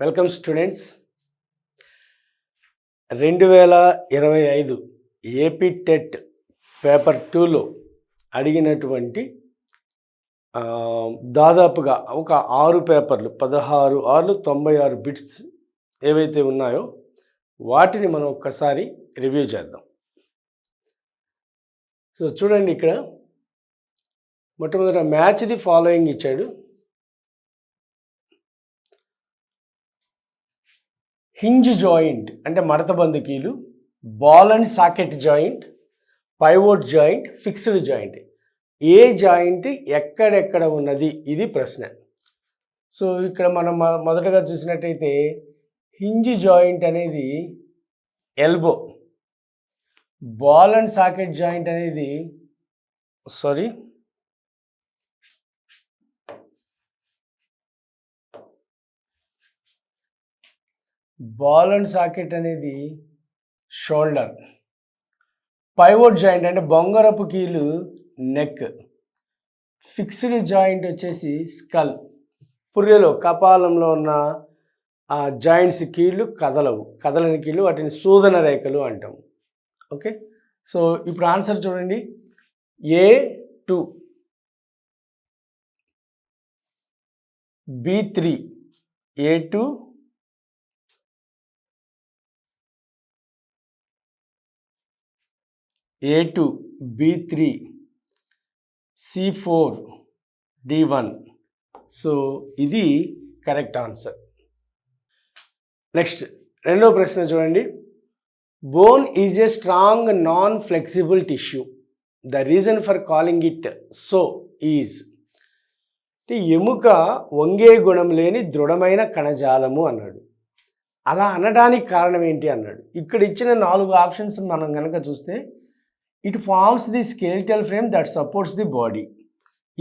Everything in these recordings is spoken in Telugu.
Welcome students. 2025 AP TET paper 2లో అడిగినటువంటి దాదాపుగా ఒక 6 పేపర్లు 16 బిట్స్ ఏవైతే ఉన్నాయో వాటిని మనం ఒక్కసారి రివ్యూ చేద్దాం. సో చూడండి, ఇక్కడ మొట్టమొదట మ్యాచ్ ది ఫాలోయింగ్ ఇచ్చాడు. హింజ్ జాయింట్ అంటే మడతబందు కీలు, ball and socket joint, pivot joint, fixed joint. ఏ జాయింట్ ఎక్కడెక్కడ ఉన్నది, ఇది ప్రశ్న. సో ఇక్కడ మనం మొదటగా చూసినట్టయితే హింజ్ జాయింట్ అనేది elbow, ball and socket joint అనేది బాల్ అండ్ సాకెట్ అనేది షోల్డర్, పైవోట్ జాయింట్ అంటే బొంగరపు కీలు నెక్, ఫిక్స్డ్ జాయింట్ వచ్చేసి స్కల్, పుర్రెలో కపాలంలో ఉన్న ఆ జాయింట్స్ కీళ్ళు కదలని కీళ్ళు, వాటిని సూదన రేఖలు అంటాం. ఓకే, సో ఇప్పుడు ఆన్సర్ చూడండి. A2, B3, A2, A2, B3, C4, D1. So ఇది కరెక్ట్ ఆన్సర్. నెక్స్ట్ రెండో ప్రశ్న చూడండి. Bone is a strong non flexible tissue. The reason for calling it so is. అంటే ఎముక వంగే గుణం లేని దృఢమైన కణజాలము అన్నాడు. అలా అనడానికి కారణం ఏంటి అన్నాడు. ఇక్కడ ఇచ్చిన 4 ఆప్షన్స్ మనం కనుక చూస్తే, it forms the skeletal frame that supports the body.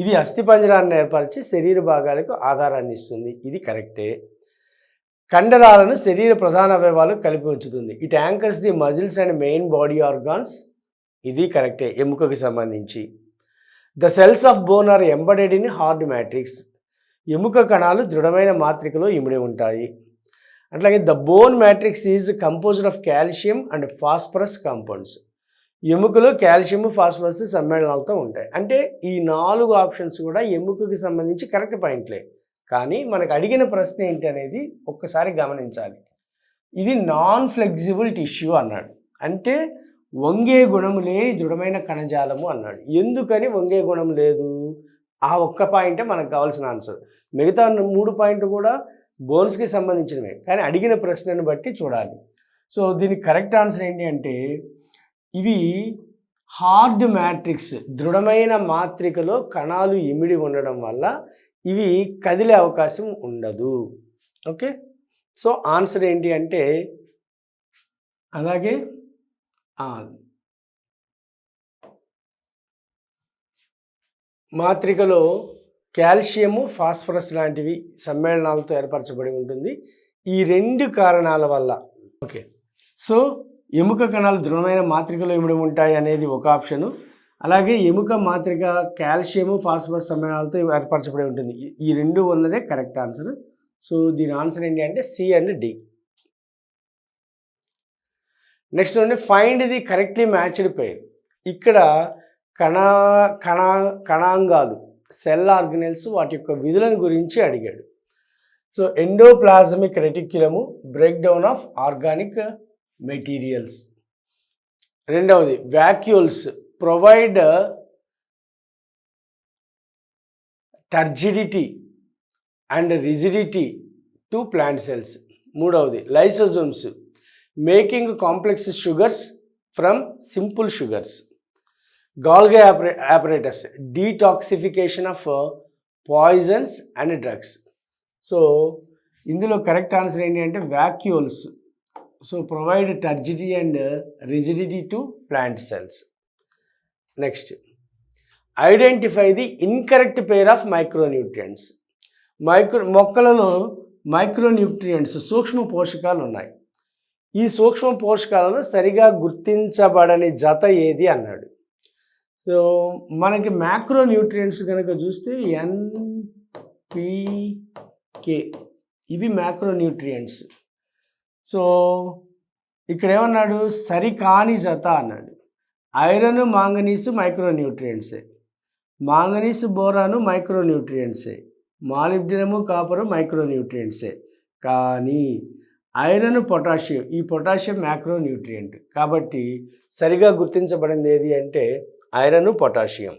ఇది అస్థిపంజరాన్ని ఏర్పరిచి శరీర భాగాలకు ఆధారాన్ని ఇస్తుంది. ఇది కరెక్టే. కండరాలను శరీర ప్రధాన అవయవాలు కలిపి ఉంచుతుంది. It anchors the muscles and main body organs. ఇది కరెక్టే ఎముకకి సంబంధించి. The cells of bone are embedded in hard matrix. ఎముక కణాలు దృఢమైన మాత్రికలో ఇమిడి ఉంటాయి. అట్లాగే the bone matrix is composed of calcium and phosphorus compounds. ఎముకలో కాల్షియం ఫాస్ఫరస్ సమ్మేళనాలతో ఉంటాయి. అంటే ఈ 4 ఆప్షన్స్ కూడా ఎముకకి సంబంధించి కరెక్ట్ పాయింట్లే. కానీ మనకు అడిగిన ప్రశ్న ఏంటి అనేది ఒక్కసారి గమనించాలి. ఇది నాన్ ఫ్లెక్సిబుల్ టిష్యూ అన్నాడు, అంటే వంగే గుణం లేని దృఢమైన కణజాలము అన్నాడు. ఎందుకని వంగే గుణం లేదు? ఆ ఒక్క పాయింటే మనకు కావాల్సిన ఆన్సర్. మిగతా 3 పాయింట్లు కూడా బోన్స్కి సంబంధించినవే, కానీ అడిగిన ప్రశ్నను బట్టి చూడాలి. సో దీనికి కరెక్ట్ ఆన్సర్ ఏంటి అంటే, ఇవి హార్డ్ మ్యాట్రిక్స్, దృఢమైన మాత్రికలో కణాలు ఇమిడి ఉండడం వల్ల ఇవి కదిలే అవకాశం ఉండదు. ఓకే, సో ఆన్సర్ ఏంటి అంటే, అలాగే మాత్రికలో కాల్షియము ఫాస్ఫరస్ లాంటివి సమ్మేళనాలతో ఏర్పరచబడి ఉంటుంది. ఈ 2 కారణాల వల్ల. ఓకే, సో ఎముక కణాలు దృఢమైన మాత్రికలో ఇమిడి ఉంటాయి అనేది ఒక ఆప్షను. అలాగే ఎముక మాత్రిక కాల్షియము ఫాస్ఫరస్ సమ్మేళనాలతో ఏర్పరచబడి ఉంటుంది. ఈ 2 ఉన్నదే కరెక్ట్ ఆన్సర్. సో దీని ఆన్సర్ ఏంటి అంటే సి అండ్ డి. నెక్స్ట్ చూడండి, find the correctly matched pair. ఇక్కడ కణాంగాలు, సెల్ ఆర్గనెల్స్, వాటి యొక్క విధులను గురించి అడిగాడు. So endoplasmic reticulum, break down of organic materials. రెండవది vacuoles, provide turgidity and rigidity to plant cells. మూడవది lysosomes, making complex sugars from simple sugars. Golgi apparatus, detoxification of poisons and drugs. So ఇందులో కరెక్ట్ ఆన్సర్ ఏంటి అంటే vacuoles. So provide turgidity and rigidity to plant cells. Next, identify the incorrect pair of micronutrients. మొక్కలలో మైక్రోన్యూట్రియంట్స్, సూక్ష్మ పోషకాలు ఉన్నాయి. ఈ సూక్ష్మ పోషకాలను సరిగా గుర్తించబడని జత ఏది అన్నాడు. సో మనకి మ్యాక్రోన్యూట్రియంట్స్ కనుక చూస్తే NPK, ఇవి మ్యాక్రోన్యూట్రియంట్స్. సో ఇక్కడ ఏమన్నాడు, సరికాని జత అన్నాడు. ఐరన్ మాంగనీసు మైక్రోన్యూట్రియంట్సే, మాంగనీసు బోరాను మైక్రోన్యూట్రియంట్సే, మాలిబ్డినము కాపరు మైక్రోన్యూట్రియంట్సే. కానీ ఐరన్ పొటాషియం, ఈ పొటాషియం మ్యాక్రోన్యూట్రియంట్. కాబట్టి సరిగా గుర్తించబడింది ఏది అంటే ఐరన్ పొటాషియం.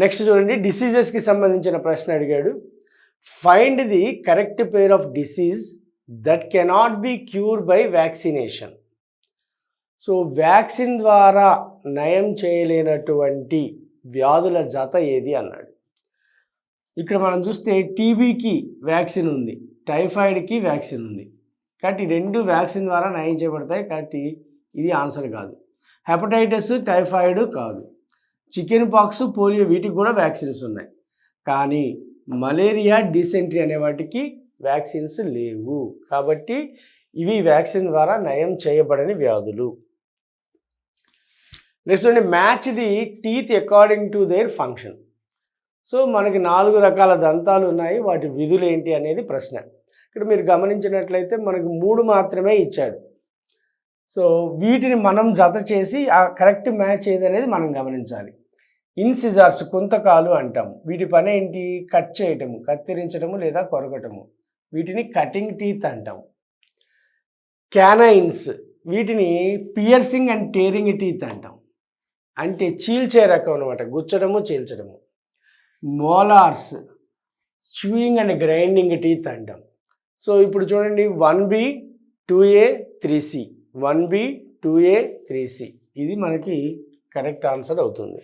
నెక్స్ట్ చూడండి, డిసీజెస్కి సంబంధించిన ప్రశ్న అడిగాడు. Find the correct pair of disease that cannot be cure by vaccination. So vaccine ద్వారా నయం చేయలేనటువంటి వ్యాధుల జత ఏది అన్నాడు. ఇక్కడ మనం చూస్తే టీబీకి వ్యాక్సిన్ ఉంది, టైఫాయిడ్కి వ్యాక్సిన్ ఉంది. కాబట్టి రెండు వ్యాక్సిన్ ద్వారా నయం చేయబడతాయి. కాబట్టి ఇది ఆన్సర్ కాదు. హెపటైటిస్, టైఫాయిడ్ కాదు. చికెన్ పాక్స్, పోలియో వీటికి కూడా వ్యాక్సిన్స్ ఉన్నాయి. కానీ మలేరియా, డిసెంట్రీ అనే వాటికి వ్యాక్సిన్స్ లేవు. కాబట్టి ఇవి వ్యాక్సిన్ ద్వారా నయం చేయబడని వ్యాధులు. నెక్స్ట్ అండి, match the teeth according to their function. So మనకి 4 రకాల దంతాలు ఉన్నాయి, వాటి విధులు ఏంటి అనేది ప్రశ్న. ఇక్కడ మీరు గమనించినట్లయితే మనకు 3 మాత్రమే ఇచ్చాడు. సో వీటిని మనం జత చేసి ఆ కరెక్ట్ మ్యాచ్ ఏదనేది మనం గమనించాలి. ఇన్సిజార్స్, కుంతకాలు అంటాం. వీటి పని ఏంటి, కట్ చేయటము, కత్తిరించడము లేదా కొరకటము. వీటిని కటింగ్ టీత్ అంటాం. క్యానైన్స్, వీటిని పియర్సింగ్ అండ్ టేరింగ్ టీత్ అంటాం. అంటే చీల్చే రకం అనమాట, గుచ్చడము చీల్చడము. Molars, chewing and grinding teeth అంటాం. సో ఇప్పుడు చూడండి, 1B 2A 3C, 1B 2A 3C, ఇది మనకి కరెక్ట్ ఆన్సర్ అవుతుంది.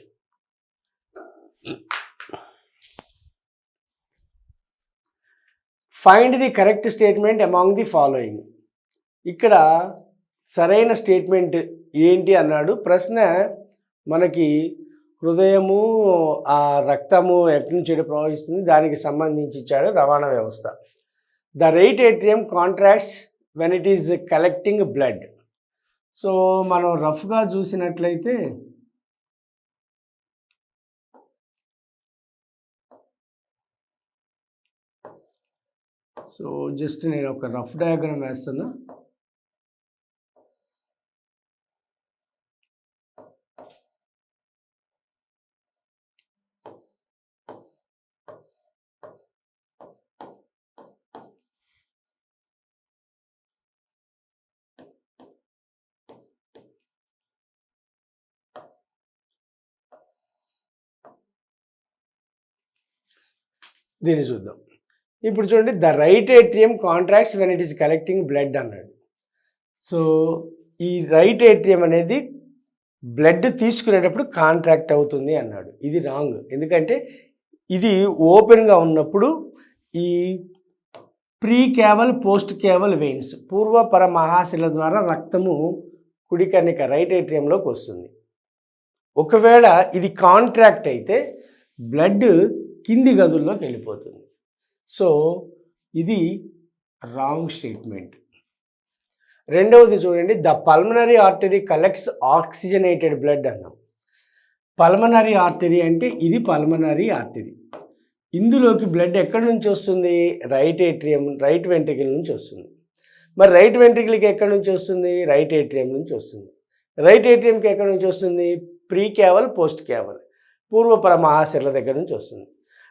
Find the correct statement among the following. ఇక్కడ సరైన స్టేట్మెంట్ ఏంటి అన్నాడు. ప్రశ్న మనకి హృదయము, ఆ రక్తము ఎక్కడి నుంచి ప్రవహిస్తుంది దానికి సంబంధించి ఇచ్చాడు, రవాణా వ్యవస్థ. The right atrium contracts when it is collecting blood. So మనం రఫ్గా చూసినట్లయితే సో జస్ట్ నేను ఒక రఫ్ డయాగ్రామ్ వేస్తున్నా. దీన్ని చూద్దాం. ఇప్పుడు చూడండి, the right atrium contracts when it is collecting blood అన్నాడు. సో ఈ రైట్ ఏట్రియం అనేది బ్లడ్ తీసుకునేటప్పుడు కాంట్రాక్ట్ అవుతుంది అన్నాడు. ఇది రాంగ్. ఎందుకంటే ఇది ఓపెన్గా ఉన్నప్పుడు ఈ pre caval, post caval veins, పూర్వపర మహాశిల ద్వారా రక్తము కుడి కన్నిక రైట్ ఏట్రియంలోకి వస్తుంది. ఒకవేళ ఇది కాంట్రాక్ట్ అయితే బ్లడ్ కింది గదుల్లోకి వెళ్ళిపోతుంది. సో ఇది రాంగ్ స్టేట్మెంట్. రెండవది చూడండి, the pulmonary artery collects oxygenated blood అన్నాం. పల్మనరీ ఆర్టరీ అంటే ఇది పల్మనరీ ఆర్టరీ. ఇందులోకి బ్లడ్ ఎక్కడి నుంచి వస్తుంది, రైట్ ఏట్రియం, రైట్ వెంట్రికల్ నుంచి వస్తుంది. మరి రైట్ వెంట్రికల్కి ఎక్కడి నుంచి వస్తుంది, రైట్ ఏట్రియం నుంచి వస్తుంది. రైట్ ఏట్రియంకి ఎక్కడి నుంచి వస్తుంది, ప్రీ క్యావల్, పోస్ట్ క్యావల్, పూర్వపర మహాశిల దగ్గర నుంచి వస్తుంది.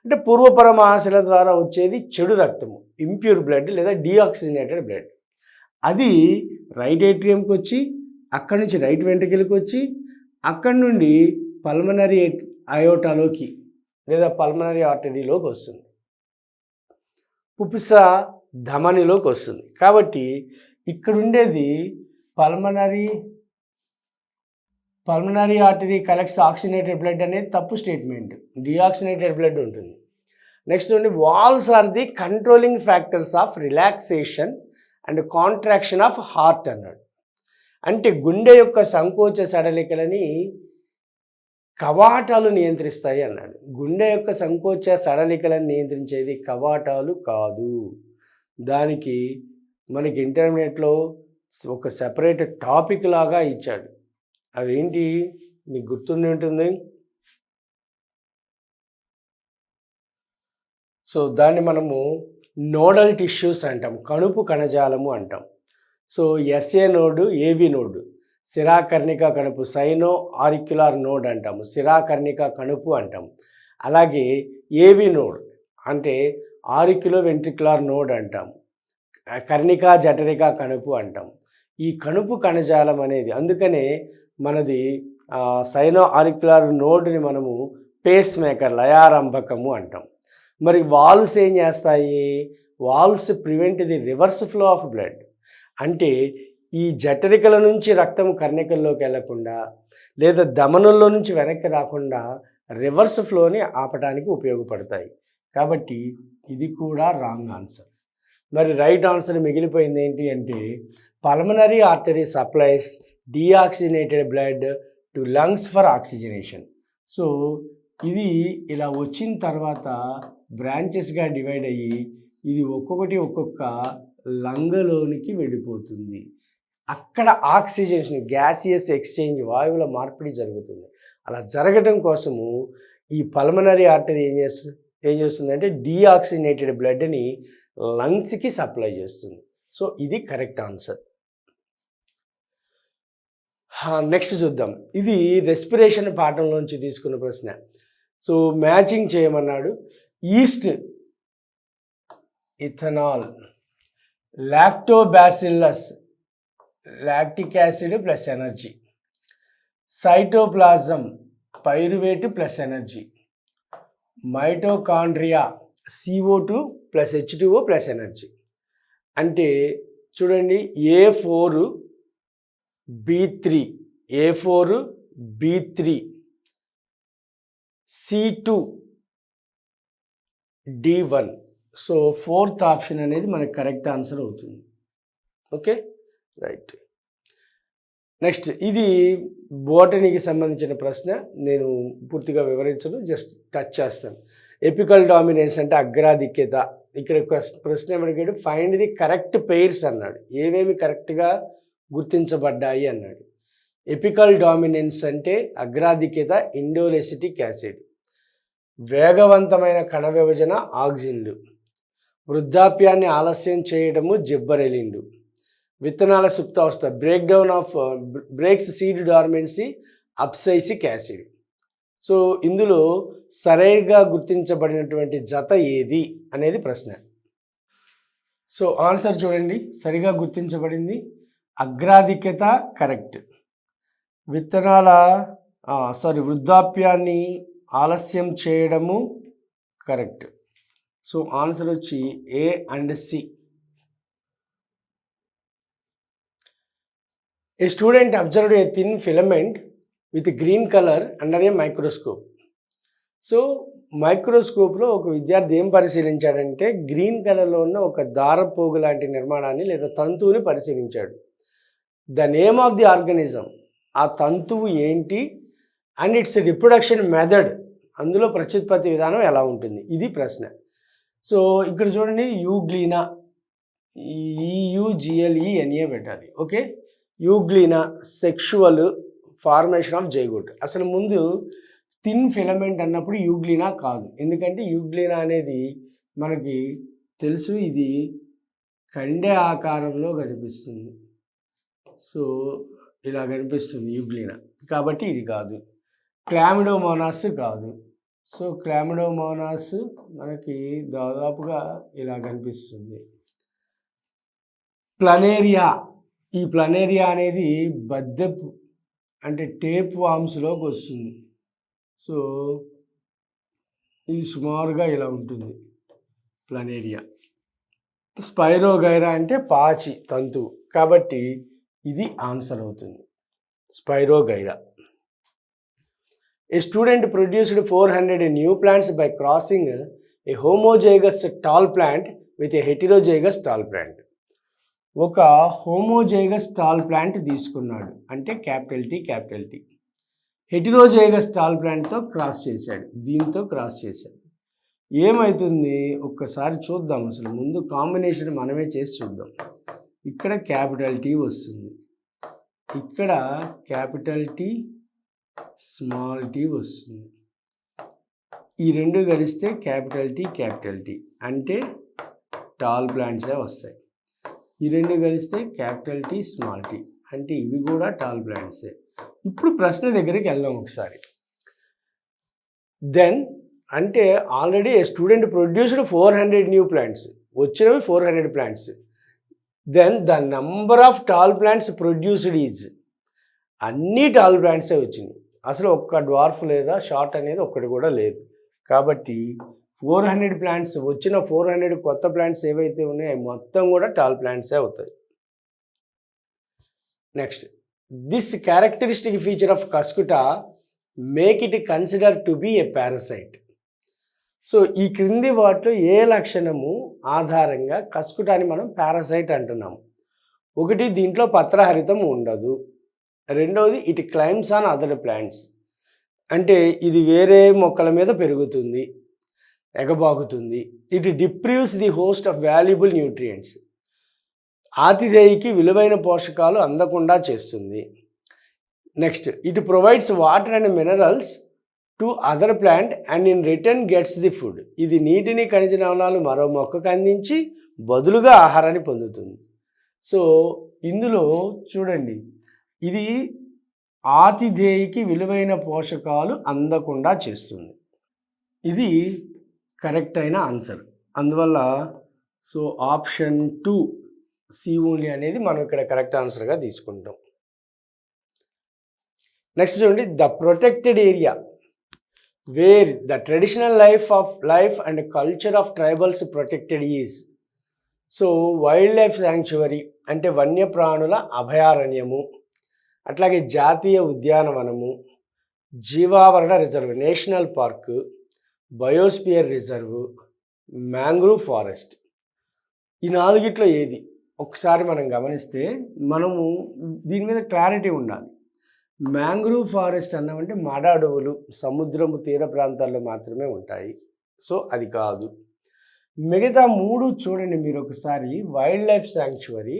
అంటే పూర్వపర మహాశిల ద్వారా వచ్చేది చెడు రక్తము, ఇంప్యూర్ బ్లడ్ లేదా డీఆక్సిజనేటెడ్ బ్లడ్. అది రైట్ ఏట్రియంకి వచ్చి అక్కడి నుంచి రైట్ వెంట్రికల్కి వచ్చి అక్కడి నుండి పల్మనరీ అయోటాలోకి లేదా పల్మనరీ ఆర్టరీలోకి వస్తుంది, పుప్పిస ధమనిలోకి వస్తుంది. కాబట్టి ఇక్కడ ఉండేది pulmonary artery collects oxygenated blood అనేది తప్పు స్టేట్మెంట్, డిఆక్సిజనేటెడ్ బ్లడ్ ఉంటుంది. నెక్స్ట్ ఉండి, walls are the controlling factors of relaxation and contraction of heart అన్నాడు. అంటే గుండె యొక్క సంకోచ సడలికలని కవాటాలు నియంత్రిస్తాయి అన్నాడు. గుండె యొక్క సంకోచ సడలికలను నియంత్రించేది కవాటాలు కాదు. దానికి మనకి ఇంటర్మీడియట్లో ఒక సెపరేట్ టాపిక్ లాగా ఇచ్చాడు. అవేంటి మీకు గుర్తుండి ఉంటుంది. సో దాన్ని మనము నోడల్ టిష్యూస్ అంటాం, కణుపు కణజాలము అంటాం. సో ఎస్ఏ నోడు, ఏవి నోడు, శిరాకర్ణిక కణుపు, సైనో ఆరిక్యులార్ నోడ్ అంటాము, శిరాకర్ణిక కణుపు అంటాం. అలాగే ఏవి నోడ్ అంటే ఆరిక్యులో వెంట్రికులార్ నోడ్ అంటాం, కర్ణికా జఠరిక కణుపు అంటాం. ఈ కణుపు కణజాలం అనేది, అందుకనే మనది సైనో ఆరిక్యులార్ నోడ్ని మనము పేస్ మేకర్, లయారంభకము అంటాం. మరి వాల్వ్స్ ఏం చేస్తాయి? Valves prevent the reverse flow of blood. అంటే ఈ జఠరికల నుంచి రక్తం కర్ణికల్లోకి వెళ్లకుండా లేదా ధమనుల్లో నుంచి వెనక్కి రాకుండా రివర్స్ ఫ్లోని ఆపడానికి ఉపయోగపడతాయి. కాబట్టి ఇది కూడా రాంగ్ ఆన్సర్. మరి రైట్ ఆన్సర్ మిగిలిపోయింది ఏంటి అంటే pulmonary artery supplies deoxygenated blood to lungs for oxygenation. So ఇది ఇలా వచ్చిన తర్వాత బ్రాంచెస్గా డివైడ్ అయ్యి ఇది ఒక్కొక్కటి ఒక్కొక్క లంగలోనికి వెళ్ళిపోతుంది. అక్కడ ఆక్సిజనేషన్, గ్యాసియస్ ఎక్స్చేంజ్, వాయువుల మార్పిడి జరుగుతుంది. అలా జరగడం కోసము ఈ పల్మనరీ ఆర్టరీ ఏం చేస్తుందంటే డీఆక్సిజనేటెడ్ బ్లడ్ని లంగ్స్కి సప్లై చేస్తుంది. సో ఇది కరెక్ట్ ఆన్సర్. నెక్స్ట్ చూద్దాం. ఇది రెస్పిరేషన్ పాఠంలోంచి తీసుకున్న ప్రశ్న. సో మ్యాచింగ్ చేయమన్నాడు. East, ethanol, Lactobacillus, lactic acid plus energy, cytoplasm, pyruvate plus energy, mitochondria, CO2 plus H2O plus energy. అంటే చూడండి, A4 B3, A4 B3, C2 D1. So fourth option అనేది మనకు కరెక్ట్ ఆన్సర్ అవుతుంది. Okay, right. నెక్స్ట్, ఇది బోటనీకి సంబంధించిన ప్రశ్న. నేను పూర్తిగా వివరించను, జస్ట్ టచ్ చేస్తాను. ఎపికల్ డామినెన్స్ అంటే అగ్రాధిక్యత. ఇక్కడ ప్రశ్న ఏమడిగాడు? ఫైండ్ ది కరెక్ట్ పెయిర్స్ అన్నాడు. ఏమేమి కరెక్ట్గా గుర్తించబడ్డాయి అన్నాడు. ఎపికల్ డామినెన్స్ అంటే అగ్రాధిక్యత ఇండోలెసిటిక్ యాసిడ్, వేగవంతమైన కణ విభజన ఆక్సిన్లు, వృద్ధాప్యాన్ని ఆలస్యం చేయడము జిబ్బరెలిన్లు, విత్తనాల సుప్తావస్థ breaks seed dormancy abscisic acid. So ఇందులో సరిగా గుర్తించబడినటువంటి జత ఏది అనేది ప్రశ్న. సో ఆన్సర్ చూడండి, సరిగా గుర్తించబడింది అగ్రాధిక్యత కరెక్ట్, వృద్ధాప్యాన్ని ఆలస్యం చేయడము కరెక్ట్. సో ఆన్సర్ వచ్చి A and C. A student observed a thin filament with green color under a microscope. So మైక్రోస్కోప్లో ఒక విద్యార్థి ఏం పరిశీలించాడంటే గ్రీన్ కలర్లో ఉన్న ఒక దారపోగు లాంటి నిర్మాణాన్ని లేదా తంతువుని పరిశీలించాడు. The name of the organism, ఆ తంతువు ఏంటి, అండ్ ఇట్స్ రిప్రొడక్షన్ మెథడ్, అందులో ప్రత్యుత్పత్తి విధానం ఎలా ఉంటుంది, ఇది ప్రశ్న. సో ఇక్కడ చూడండి, యూగ్లీనా, EUGLENA పెట్టాలి. Okay, euglena sexual formation of zygote. అసలు ముందు థిన్ ఫిలమెంట్ అన్నప్పుడు యూగ్లీనా కాదు, ఎందుకంటే యూగ్లీనా అనేది మనకి తెలుసు, ఇది కండె ఆకారంలో కనిపిస్తుంది. సో ఇలా కనిపిస్తుంది యూగ్లీనా, కాబట్టి ఇది కాదు. క్లామిడోమోనాస్ కాదు. సో క్లామిడోమోనాస్ మనకి దాదాపుగా ఇలా కనిపిస్తుంది. ప్లనేరియా, ఈ ప్లనేరియా అనేది బద్దెపు అంటే టేప్ వామ్స్లోకి వస్తుంది. సో ఇది సుమారుగా ఇలా ఉంటుంది ప్లనేరియా. స్పైరోగైరా అంటే పాచి తంతువు, కాబట్టి ఇది ఆన్సర్ అవుతుంది, spirogyra. A student produced 400 new plants by crossing a homozygous tall plant with a heterozygous tall plant. ఒక హోమోజైగస్ టాల్ ప్లాంట్ తీసుకున్నాడు అంటే క్యాపిటల్ T. హెటిరోజైగస్ టాల్ ప్లాంట్తో క్రాస్ చేశాడు, దీంతో క్రాస్ చేశాడు. ఏమవుతుంది ఒక్కసారి చూద్దాం. అసలు ముందు కాంబినేషన్ మనమే చేసి చూద్దాం. ఇక్కడ క్యాపిటల్ T వస్తుంది, ఇక్కడ క్యాపిటల్ T స్మాల్ t వస్తుంది. ఈ రెండు కలిస్తే క్యాపిటల్ టీ అంటే టాల్ ప్లాంట్సే వస్తాయి. ఈ రెండు కలిస్తే క్యాపిటల్ టీ స్మాల్ టీ అంటే ఇవి కూడా టాల్ ప్లాంట్సే. ఇప్పుడు ప్రశ్న దగ్గరికి వెళ్దాం ఒకసారి. దెన్ అంటే already student produced 400 new plants, వచ్చినవి 400 plants. Then the number of tall plants produced is, అన్నీ టాల్ ప్లాంట్సే వచ్చినాయి. అసలు ఒక్క డ్వార్ఫ్ లేదా షార్ట్ అనేది ఒక్కటి కూడా లేదు. కాబట్టి 400 ప్లాంట్స్ వచ్చిన 400 కొత్త ప్లాంట్స్ ఏవైతే ఉన్నాయో మొత్తం కూడా టాల్ ప్లాంట్సే అవుతాయి. Next, this characteristic feature of Cuscuta make it consider to be a parasite. So ఈ క్రింది వాటిలో ఏ లక్షణము ఆధారంగా కస్కుటాని మనం పారాసైట్ అంటున్నాము? ఒకటి, దీంట్లో పత్రహరితం ఉండదు. రెండవది, it climbs on other plants, అంటే ఇది వేరే మొక్కల మీద పెరుగుతుంది, ఎగబాకుతుంది. It deprives the host of valuable nutrients, ఆతిథేయికి విలువైన పోషకాలు అందకుండా చేస్తుంది. Next, it provides water and minerals to other plant and in return gets the food, ఇది నీటిని ఖనిజ లవణాలు మరో మొక్కకు అందించి బదులుగా ఆహారాన్ని పొందుతుంది. సో ఇందులో చూడండి, ఇది ఆతిథేయికి విలువైన పోషకాలు అందకుండా చేస్తుంది. ఇది కరెక్ట్ అయిన ఆన్సర్. అందువల్ల సో ఆప్షన్ 2 సి ఓన్లీ అనేది మనం ఇక్కడ కరెక్ట్ ఆన్సర్గా తీసుకుంటాం. నెక్స్ట్ చూడండి, the protected area where the traditional life and culture of tribals protected is. So wildlife sanctuary అంటే వన్యప్రాణుల అభయారణ్యము, అట్లాగే జాతీయ ఉద్యానవనము, జీవావరణ reserve national park, biosphere reserve, mangrove forest. ఈ నాలుగిట్లో ఏది ఒకసారి మనం గమనిస్తే మనము దీని మీద క్లారిటీ ఉండాలి. మ్యాంగ్రూవ్ ఫారెస్ట్ అన్నామంటే మడ అడవులు సముద్రము తీర ప్రాంతాల్లో మాత్రమే ఉంటాయి. సో అది కాదు. మిగతా 3 చూడండి మీరు ఒకసారి, wild life sanctuary,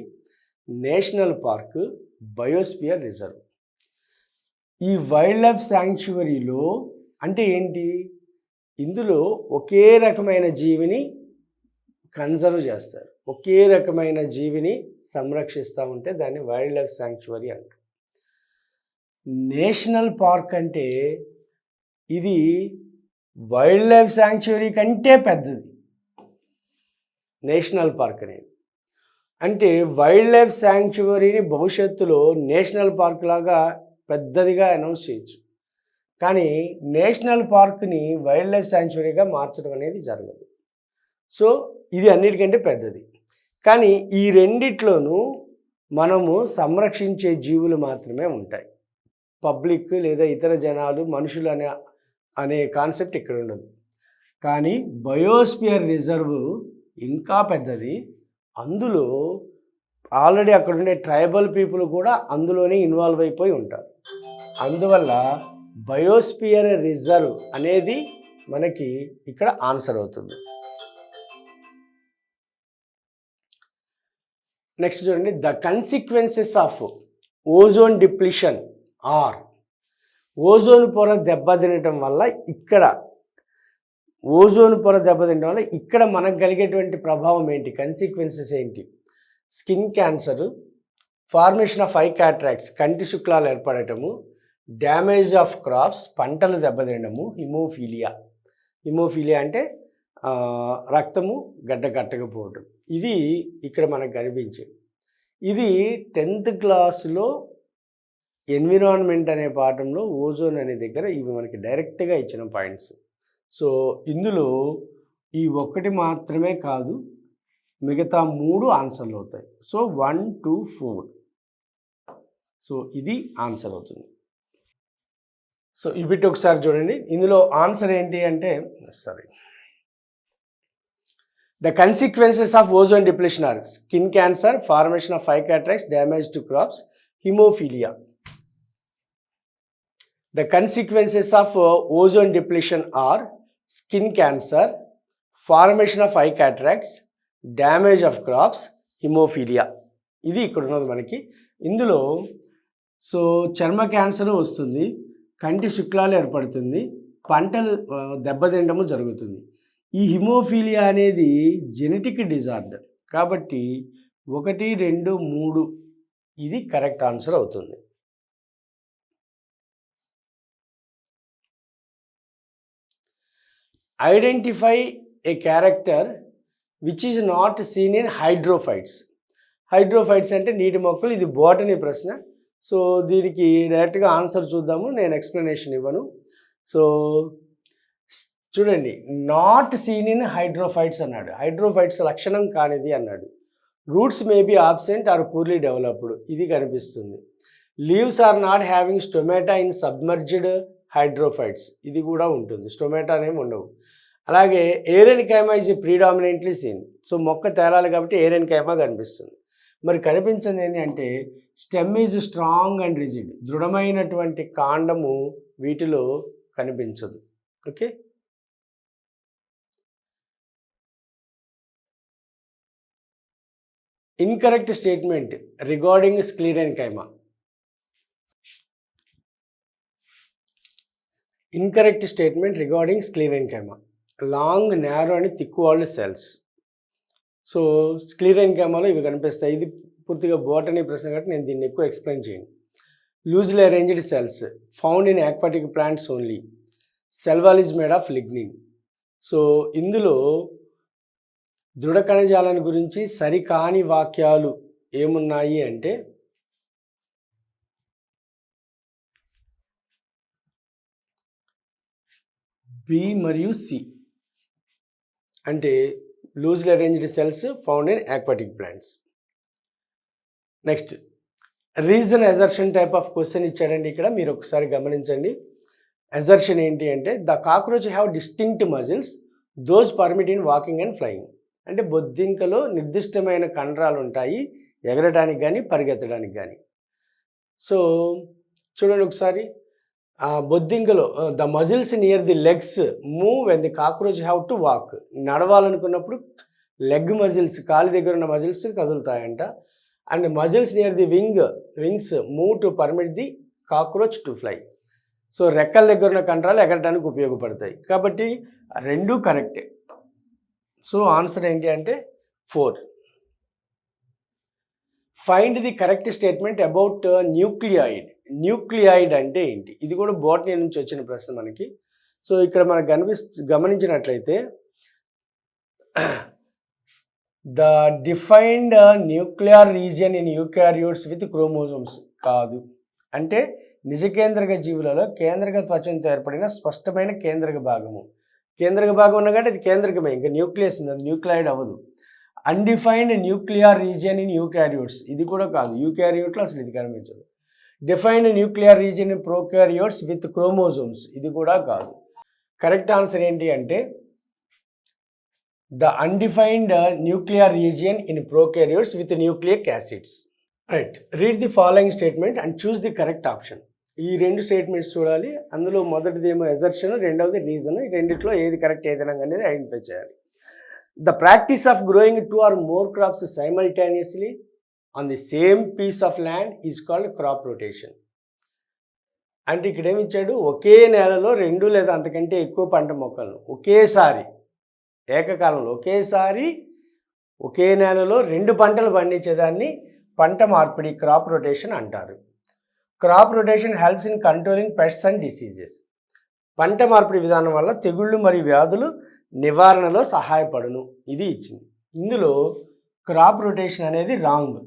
national park, biosphere reserve. ఈ వైల్డ్ లైఫ్ శాంక్చువరీలో అంటే ఏంటి, ఇందులో ఒకే రకమైన జీవిని కన్జర్వ్ చేస్తారు, ఒకే రకమైన జీవిని సంరక్షిస్తూ ఉంటే దాన్ని వైల్డ్ లైఫ్ శాంక్చువరీ అంటారు. నేషనల్ పార్క్ అంటే ఇది వైల్డ్ లైఫ్ శాంక్చువరీ కంటే పెద్దది. నేషనల్ పార్క్ అనేది అంటే వైల్డ్ లైఫ్ శాంక్చువరీని భవిష్యత్తులో నేషనల్ పార్క్ లాగా పెద్దదిగా అనౌన్స్ చేయొచ్చు, కానీ నేషనల్ పార్క్ని వైల్డ్ లైఫ్ శాంక్చువరీగా మార్చడం అనేది జరగదు. సో ఇది అన్నిటికంటే పెద్దది. కానీ ఈ రెండిట్లోనూ మనము సంరక్షించే జీవులు మాత్రమే ఉంటాయి. పబ్లిక్ లేదా ఇతర జనాలు, మనుషులు అనే కాన్సెప్ట్ ఇక్కడ ఉండదు. కానీ బయోస్పియర్ రిజర్వ్ ఇంకా పెద్దది. అందులో ఆల్రెడీ అక్కడ ఉండే ట్రైబల్ పీపుల్ కూడా అందులోనే ఇన్వాల్వ్ అయిపోయి ఉంటారు. అందువల్ల బయోస్పియర్ రిజర్వ్ అనేది మనకి ఇక్కడ ఆన్సర్ అవుతుంది. నెక్స్ట్ చూడండి, the consequences of ozone depletion are. Ozone పొర దెబ్బతినటం వల్ల ఇక్కడ మనకు కలిగేటువంటి ప్రభావం ఏంటి, కన్సిక్వెన్సెస్ ఏంటి? Skin cancer, formation of I cataracts కంటి శుక్లాలు ఏర్పడటము, డ్యామేజ్ ఆఫ్ క్రాప్స్ పంటలు దెబ్బతినడము, హిమోఫీలియా అంటే రక్తము గడ్డ కట్టకపోవటం. ఇది ఇక్కడ మనకు కనిపించేది. ఇది 10th క్లాస్లో ఎన్విరాన్మెంట్ అనే పాఠంలో ఓజోన్ అనే దగ్గర ఇవి మనకి డైరెక్ట్గా ఇచ్చిన పాయింట్స్. సో ఇందులో ఈ ఒక్కటి మాత్రమే కాదు, మిగతా 3 ఆన్సర్లు అవుతాయి. సో 1, 2, 4. సో ఇది ఆన్సర్ అవుతుంది. సో ఈ బిట్ ఒకసారి చూడండి. ఇందులో ఆన్సర్ ఏంటి అంటే the consequences of ozone depletion are skin cancer, formation of I cataracts, damage to crops, haemophilia. The consequences of ozone depletion are skin cancer, formation of eye cataracts, damage of crops, hemophilia. ఇది ఇక్కడ ఉన్నది మనకి. ఇందులో సో చర్మ క్యాన్సర్ వస్తుంది, కంటి శుక్లాలు ఏర్పడుతుంది, పంటలు దెబ్బతింటము జరుగుతుంది. ఈ హిమోఫీలియా అనేది జెనెటిక్ డిజార్డర్ కాబట్టి 1, 2, 3 ఇది కరెక్ట్ ఆన్సర్ అవుతుంది. Identify A character which is not seen in hydrophytes. Hydrophytes అంటే నీటి మొక్కలు. ఇది బోటనీ ప్రశ్న. సో దీనికి డైరెక్ట్గా ఆన్సర్ చూద్దాము, నేను ఎక్స్ప్లెనేషన్ ఇవ్వను. సో చూడండి, నాట్ సీన్ ఇన్ హైడ్రోఫైట్స్ అన్నాడు. హైడ్రోఫైట్స్ లక్షణం కానిది అన్నాడు. Roots may be absent or poorly developed, ఇది కనిపిస్తుంది. Leaves are not having stomata in submerged hydrophytes, ఇది కూడా ఉంటుంది. స్టొమాటా అనేవి ఉండవు. అలాగే aerenchyma is predominantly seen. So మొక్క తేలాలి కాబట్టి ఏరెన్కైమా కనిపిస్తుంది. మరి కనిపించింది ఏంటి అంటే stem is strong and rigid, దృఢమైనటువంటి కాండము వీటిలో కనిపించదు. Okay, incorrect statement regarding sclerenchyma. Incorrect statement regarding sclerenchyma. Long, narrow and thick walled cells. So స్క్లీరెన్కైమాలో ఇవి కనిపిస్తాయి. ఇది పూర్తిగా బోటనీ ప్రశ్న కాబట్టి నేను దీన్ని ఎక్కువ ఎక్స్ప్లెయిన్ చేయను. Loosely arranged cells found in aquatic plants only. Cell wall is made of lignin. So ఇందులో దృఢ కణజాలాన్ని గురించి సరికాని వాక్యాలు ఏమున్నాయి అంటే బి మరియు సి. అంటే loosely arranged cells found in aquatic plants. Next reason assertion type of question ఇచ్చాడండి. ఇక్కడ మీరు ఒకసారి గమనించండి. అజర్షన్ ఏంటి అంటే the cockroach have distinct muscles those permit in walking and flying. అంటే బొద్దింకలో నిర్దిష్టమైన కండరాలు ఉంటాయి ఎగరడానికి కానీ పరిగెత్తడానికి కానీ. సో చూడండి ఒకసారి, బొద్దింకలో the muscles near the legs move when the cockroach have to walk. నడవాలనుకున్నప్పుడు లెగ్ మజిల్స్, కాలి దగ్గర ఉన్న మజిల్స్ కదులుతాయంట. And muscles near the wings move to permit the cockroach to fly. So రెక్కల దగ్గర ఉన్న కండరాలు ఎగరడానికి ఉపయోగపడతాయి. కాబట్టి రెండూ కరెక్టే. సో ఆన్సర్ ఏంటి అంటే 4. Find the correct statement about nucleoid. Nucleoid అంటే ఏంటి? ఇది కూడా బోటనీ నుంచి వచ్చిన ప్రశ్న మనకి. సో ఇక్కడ మనకు గమనించినట్లయితే the defined nuclear region in eukaryotes with chromosomes కాదు. అంటే నిజకేంద్రక జీవులలో కేంద్రక త్వచంతో ఏర్పడిన స్పష్టమైన కేంద్రక భాగము. కేంద్రక భాగం ఉన్న కాబట్టి అది కేంద్రకమే, ఇంకా న్యూక్లియస్ ఉంది, అది న్యూక్లియాయిడ్ అవ్వదు. Undefined nuclear region in eukaryotes ఇది కూడా కాదు. యూకారియోట్లో అసలు ఇది కనిపించదు. Defined nuclear region in prokaryotes with chromosomes ఇది కూడా కాదు. కరెక్ట్ ఆన్సర్ ఏంటి అంటే the undefined nuclear region in prokaryotes with nucleic acids. Right, read the following statement and choose the correct option. ఈ రెండు స్టేట్మెంట్స్ చూడాలి. అందులో మొదటిదేమో ఎజర్షన్, రెండవది రీజన్. ఈ రెండిట్లో ఏది కరెక్ట్ ఏదైనా అనేది ఐడెంటిఫై చేయాలి. The practice of growing 2 or more crops simultaneously on the same piece of land is called crop rotation. అంటే ఇక్కడ ఏమి ఇచ్చాడు, ఒకే నేలలో 2 లేదా అంతకంటే ఎక్కువ పంట మొక్కలను ఒకేసారి ఏకకాలంలో ఒకేసారి ఒకే నేలలో 2 పంటలు పండించేదాన్ని పంట మార్పిడి, క్రాప్ రొటేషన్ అంటారు. Crop rotation helps in controlling pests and diseases. పంట మార్పిడి విధానం వల్ల తెగుళ్ళు మరియు వ్యాధులు నివారణలో సహాయపడును. ఇది ఇచ్చింది. ఇందులో క్రాప్ రొటేషన్ అనేది రాంగ్,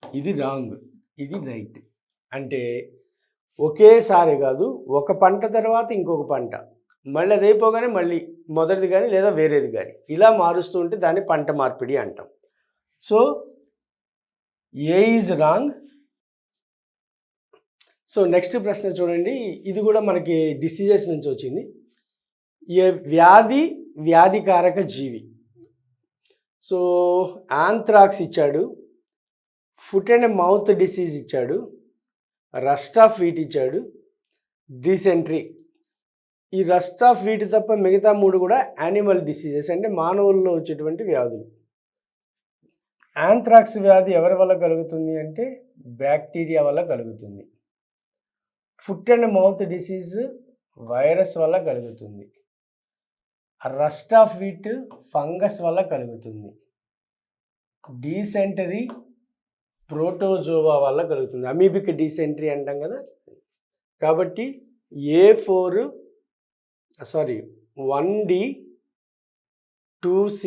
ఇది రాంగ్, ఇది రైట్. అంటే ఒకేసారి కాదు, ఒక పంట తర్వాత ఇంకొక పంట, మళ్ళీ అది అయిపోగానే మళ్ళీ మొదటిది కానీ లేదా వేరేది కానీ ఇలా మారుస్తూ ఉంటే దాన్ని పంట మార్పిడి అంటాం. So A is wrong. So next ప్రశ్న చూడండి, ఇది కూడా మనకి డిసీజెస్ నుంచి వచ్చింది. ఏ వ్యాధికారక జీవి. సో ఆంథ్రాక్స్ ఇచ్చాడు, ఫుట్ అండ్ మౌత్ డిసీజ్ ఇచ్చాడు, రస్ట్ ఆఫ్ వీట్ ఇచ్చాడు, డిసెంట్రీ. ఈ రస్ట్ ఆఫ్ వీట్ తప్ప మిగతా 3 కూడా యానిమల్ డిసీజెస్, అంటే మానవుల్లో వచ్చేటువంటి వ్యాధులు. ఆంథ్రాక్స్ వ్యాధి ఎవరి వల్ల కలుగుతుంది అంటే బ్యాక్టీరియా వల్ల కలుగుతుంది. Foot and mouth disease virus వల్ల కలుగుతుంది. రస్ట్ ఆఫ్ వీట్ ఫంగస్ వల్ల కలుగుతుంది. డీసెంటరీ ప్రోటోజోవా వల్ల కలుగుతుంది. అమీబిక్ డీసెంటరీ అంటాం కదా. కాబట్టి A4 1D 2C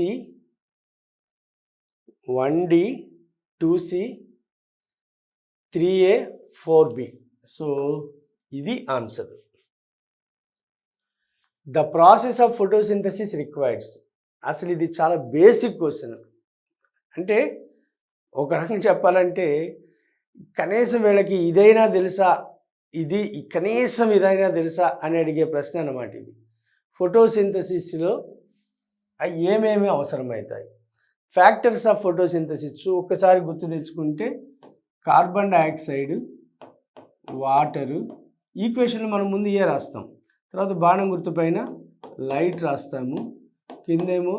1D 2C 3A 4B. So ఇది answer. The process of photosynthesis requires. అసలు ఇది చాలా బేసిక్ క్వశ్చన్. అంటే ఒక రకంగా చెప్పాలంటే కనీసం వీళ్ళకి ఇదైనా తెలుసా, కనీసం ఇదైనా తెలుసా అని అడిగే ప్రశ్న అన్నమాట ఇది. ఫోటోసింథసిస్లో ఏమేమి అవసరమవుతాయి, ఫ్యాక్టర్స్ ఆఫ్ ఫోటోసింథసిస్ ఒక్కసారి గుర్తు తెచ్చుకుంటే కార్బన్ డైఆక్సైడ్, వాటరు, ఈక్వేషన్లు మనం ముందు ఏ రాస్తాం, తర్వాత బాణం గుర్తు పైన లైట్ రాస్తాము, కిందేమో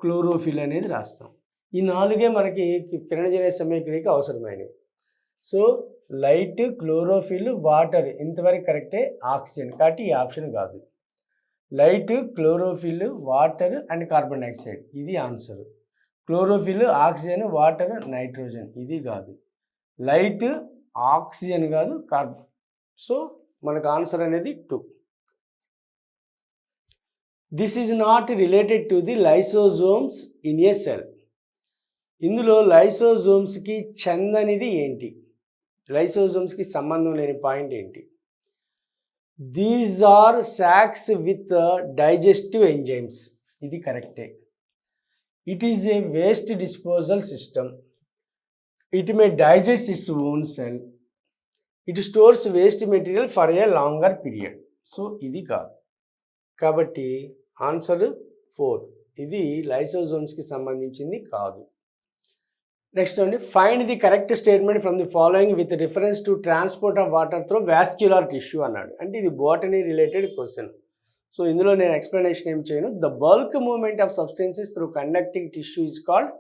క్లోరోఫిల్ అనేది రాస్తాం. ఈ 4 మనకి కిరణజన్య సమీకరణకి అవసరమైనవి. సో లైట్, క్లోరోఫిల్, వాటర్ ఇంతవరకు కరెక్టే. ఆక్సిజన్ కాబట్టి ఈ ఆప్షన్ కాదు. Light, chlorophyll, water and carbon dioxide ఇది answer. Chlorophyll, oxygen, water, nitrogen ఇది కాదు. లైట్, ఆక్సిజన్ కాదు, కార్బన్. సో మనకు ఆన్సర్ అనేది 2. This is not related to the lysosomes in a cell. ఇందులో లైసోజోమ్స్కి చెందనిది ఏంటి, లైసోజోమ్స్కి సంబంధం లేని పాయింట్ ఏంటి? These are sacs with digestive enzymes ఇది కరెక్టే. It is a waste disposal system. It may digest its own cell. It stores waste material for a longer period. So ఇది కాదు. కాబట్టి ఆన్సర్ 4. ఇది లైసోజోమ్స్కి సంబంధించింది కాదు. నెక్స్ట్ అండి, find the correct statement from the following with reference to transport of water through vascular tissue అన్నాడు. అంటే ఇది బోటనీ రిలేటెడ్ క్వశ్చన్. సో ఇందులో నేను ఎక్స్ప్లెనేషన్ ఏం చేయను. The bulk movement of substances through conducting tissue is called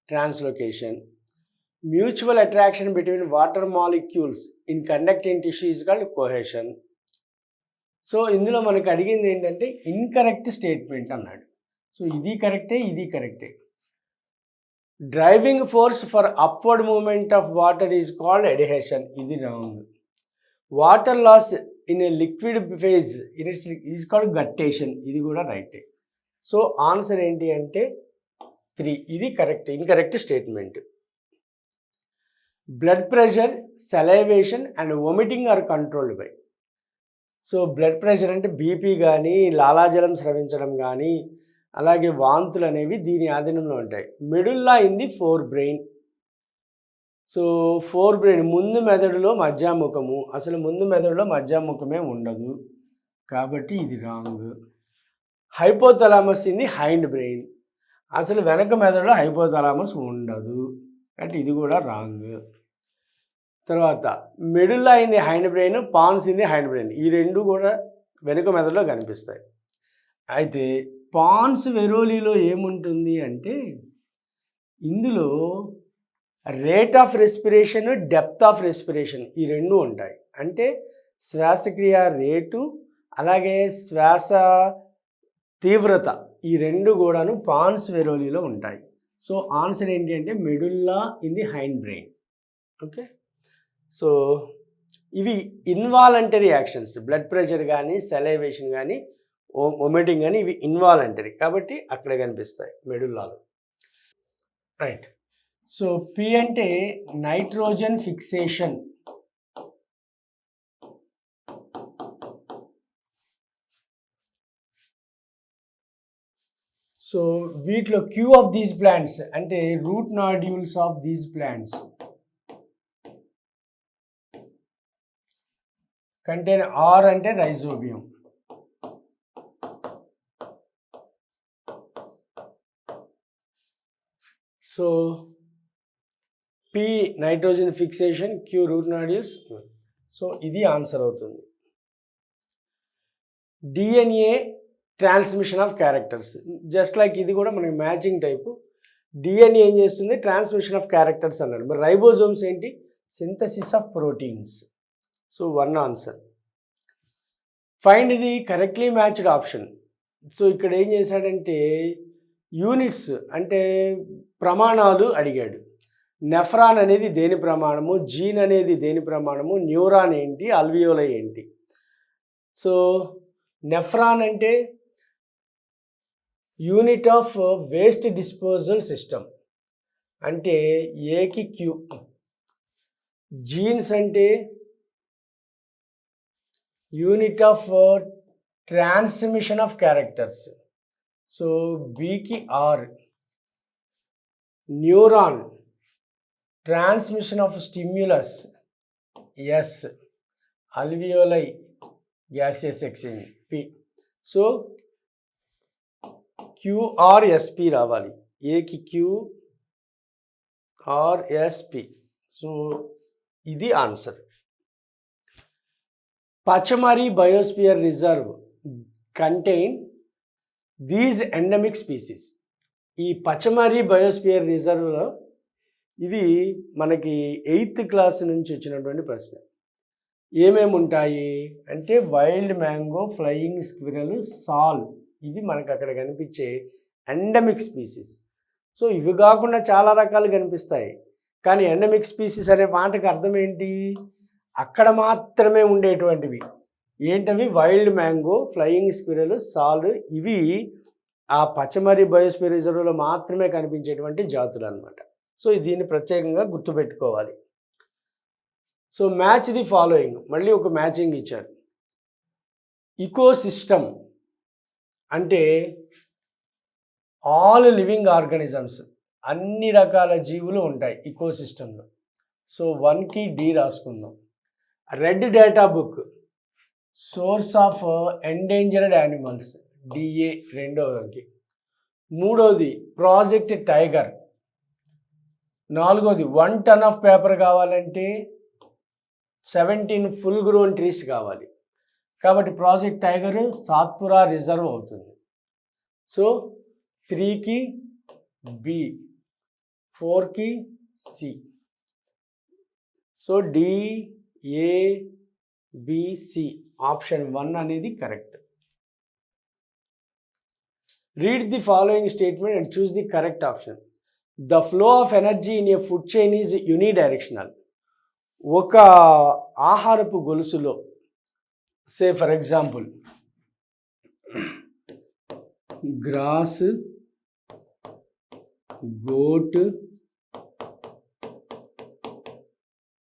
translocation. Mutual attraction between water molecules in conducting tissue is called cohesion. So ఇందులో మనకు అడిగింది ఏంటంటే ఇన్కరెక్ట్ స్టేట్మెంట్ అన్నాడు. సో ఇది కరెక్టే, ఇది కరెక్టే. Driving force for upward movement of water is called adhesion ఇది wrong. Water loss in a liquid phase in its is called guttation ఇది కూడా రైటే. సో ఆన్సర్ ఏంటి అంటే 3 ఇది correct. Incorrect statement. Blood pressure, salivation and vomiting are controlled by. So blood pressure అంటే బీపీ కానీ, లాలాజలం స్రవించడం కానీ, అలాగే వాంతులు అనేవి దీని ఆధీనంలో ఉంటాయి. Medulla in the four brain. So four brain ముందు మెదడులో మధ్యాముఖము. అసలు ముందు మెదడులో మధ్యాముఖమే ఉండదు కాబట్టి ఇది wrong. Hypothalamus in the hind brain. అసలు వెనక మెదడులో హైపోథలామస్ ఉండదు కాబట్టి ఇది కూడా రాంగ్. తర్వాత medulla in the hind brain, pons in the hind brain ఈ రెండు కూడా వెనుక మెదడులో కనిపిస్తాయి. అయితే పాన్స్ వెరోలీలో ఏముంటుంది అంటే ఇందులో rate of respiration, depth of respiration ఈ రెండు ఉంటాయి. అంటే శ్వాసక్రియ రేటు అలాగే శ్వాస తీవ్రత ఈ రెండు కూడాను పాన్స్ వెరోలీలో ఉంటాయి. సో ఆన్సర్ ఏంటి అంటే medulla in the hind brain. Okay. So ఇవి ఇన్వాలంటరీ యాక్షన్స్. బ్లడ్ ప్రెషర్ కానీ, సలైవేషన్ కానీ, వొమిటింగ్ కానీ ఇవి ఇన్వాలంటరీ కాబట్టి అక్కడ కనిపిస్తాయి మెడుల్లాలో. రైట్. సో పి అంటే నైట్రోజన్ ఫిక్సేషన్. సో వీటిలో క్యూ ఆఫ్ దీస్ ప్లాంట్స్ అంటే root nodules of these plants contain R అంటే Rhizobium. So P nitrogen fixation, Q root nodules. So ఇది ఆన్సర్ అవుతుంది. DNA transmission of characters just like ఇది కూడా మనకి మ్యాచింగ్ టైపు. డిఎన్ఏ ఏం చేస్తుంది, ట్రాన్స్మిషన్ ఆఫ్ క్యారెక్టర్స్ అన్నాడు. మరి రైబోజోమ్స్ ఏంటి, synthesis of proteins. So 1 answer. Find the correctly matched option. So ఇక్కడ ఏం చేశాడంటే యూనిట్స్ అంటే ప్రమాణాలు అడిగాడు. నెఫ్రాన్ అనేది దేని ప్రమాణము, జీన్ అనేది దేని ప్రమాణము, న్యూరాన్ ఏంటి, అల్వియోలై ఏంటి. సో నెఫ్రాన్ అంటే unit of waste disposal system, అంటే ఏకి క్యూ. జీన్స్ అంటే unit of transmission of characters, so బికి R. Neuron transmission of stimulus, S. Alveoli gaseous exchange, P. So QRSP రావాలి, ఏకి క్యూ ఆర్ఎస్పి. సో ఇది answer. Pachmarhi biosphere reserve contain these endemic species. ఈ పచమరి బయోస్పియర్ రిజర్వ్లో ఇది మనకి 8th క్లాస్ నుంచి వచ్చినటువంటి ప్రశ్న. ఏమేమి ఉంటాయి అంటే వైల్డ్ మ్యాంగో, ఫ్లయింగ్ స్క్విరల్, సాల్, ఇవి మనకు అక్కడ కనిపించే ఎండమిక్ స్పీసీస్. సో ఇవి కాకుండా చాలా రకాలు కనిపిస్తాయి, కానీ ఎండమిక్ స్పీసీస్ అనే మాటకు అర్థం ఏంటి, అక్కడ మాత్రమే ఉండేటువంటివి. ఏంటవి? వైల్డ్ మ్యాంగో, ఫ్లయింగ్ స్క్విరల్, సాల్, ఇవి ఆ పచమరి బయోస్పియర్ రిజర్వ్లో మాత్రమే కనిపించేటువంటి జాతులు అన్నమాట. సో దీన్ని ప్రత్యేకంగా గుర్తుపెట్టుకోవాలి. సో మ్యాచ్ ది ఫాలోయింగ్, మళ్ళీ ఒక మ్యాచింగ్ ఇచ్చారు. ఇకోసిస్టమ్ అంటే ఆల్ లివింగ్ ఆర్గానిజమ్స్, అన్ని రకాల జీవులు ఉంటాయి ఇకోసిస్టంలో. సో 1కి డి రాసుకుందాం. Red data book, source of endangered animals, DA రెండవది. మూడవది ప్రాజెక్ట్ టైగర్. నాలుగవది 1 ton ఆఫ్ పేపర్ కావాలంటే 17 ఫుల్ గ్రోన్ ట్రీస్ కావాలి. కాబట్టి ప్రాజెక్ట్ టైగర్ సాత్పురా రిజర్వ్ అవుతుంది. సో 3కి బి, 4కి సి. సో డిఏబిసి ఆప్షన్ 1 అనేది correct. Read the following statement and choose the correct option. The flow of energy in a food chain is unidirectional. ఒక ఆహారపు గొలుసులో, say for example grass, goat,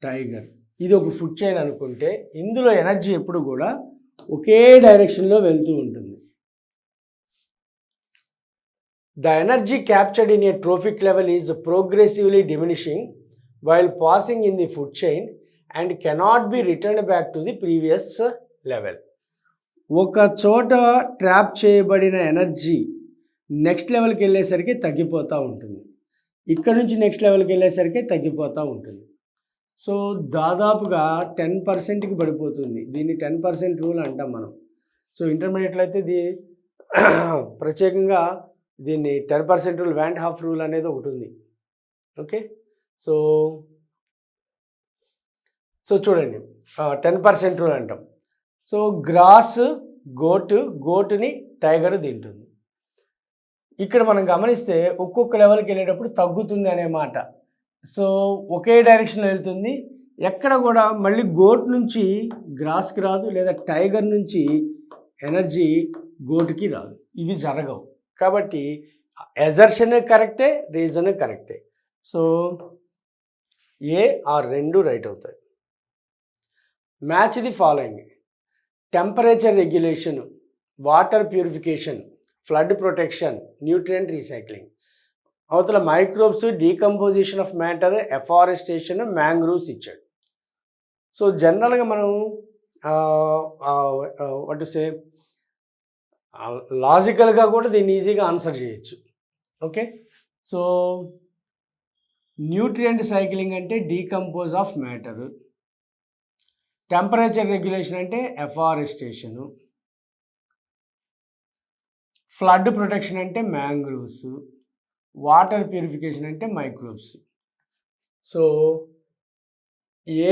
tiger, ఇది ఒక ఫుడ్ చైన్ అనుకుంటే ఇందులో ఎనర్జీ ఎప్పుడు కూడా ఒకే డైరెక్షన్లో వెళ్తూ ఉంటుంది. The energy captured in a trophic level is progressively diminishing while passing in the food chain and cannot be returned back to the previous level. ఒక చోట ట్రాప్ చేయబడిన ఎనర్జీ నెక్స్ట్ లెవెల్కి వెళ్ళేసరికి తగ్గిపోతూ ఉంటుంది, ఇక్కడ నుంచి నెక్స్ట్ లెవెల్కి వెళ్ళేసరికి తగ్గిపోతూ ఉంటుంది. సో దాదాపుగా 10%కి పడిపోతుంది. దీన్ని 10% రూల్ అంటాం మనం. సో ఇంటర్మీడియట్లో అయితే ప్రత్యేకంగా దీన్ని 10% రూల్, వ్యాంట్ హాఫ్ రూల్ అనేది ఒకటి ఉంది. ఓకే, సో చూడండి 10% రూల్ అంటాం. సో గ్రాస్, గోటుని టైగర్ తింటుంది. ఇక్కడ మనం గమనిస్తే ఒక్కొక్క లెవెల్కి వెళ్ళేటప్పుడు తగ్గుతుంది అనే మాట. సో ఒకే డైరెక్షన్లో వెళ్తుంది, ఎక్కడ కూడా మళ్ళీ గోట్ నుంచి గ్రాస్కి రాదు, లేదా టైగర్ నుంచి ఎనర్జీ గోటుకి రాదు. ఇవి జరగవు. కాబట్టి ఎజర్షన్ కరెక్టే, రీజన్ కరెక్టే. సో ఏ ఆర్ రెండు రైట్ అవుతాయి. Match the following. Temperature regulation, water purification, flood protection, nutrient recycling. అవతల microbes, decomposition of matter, afforestation, mangroves ఇచ్చాడు. సో జనరల్గా మనం వాట్ టు సే లాజికల్గా కూడా దీన్ని ఈజీగా ఆన్సర్ చేయొచ్చు. ఓకే, సో న్యూట్రియంట్ సైక్లింగ్ అంటే decompose of matter, temperature regulation అంటే ఎఫారెస్టేషను, ఫ్లడ్ ప్రొటెక్షన్ అంటే మ్యాంగ్రూవ్స్, వాటర్ ప్యూరిఫికేషన్ అంటే మైక్రోబ్స్. సో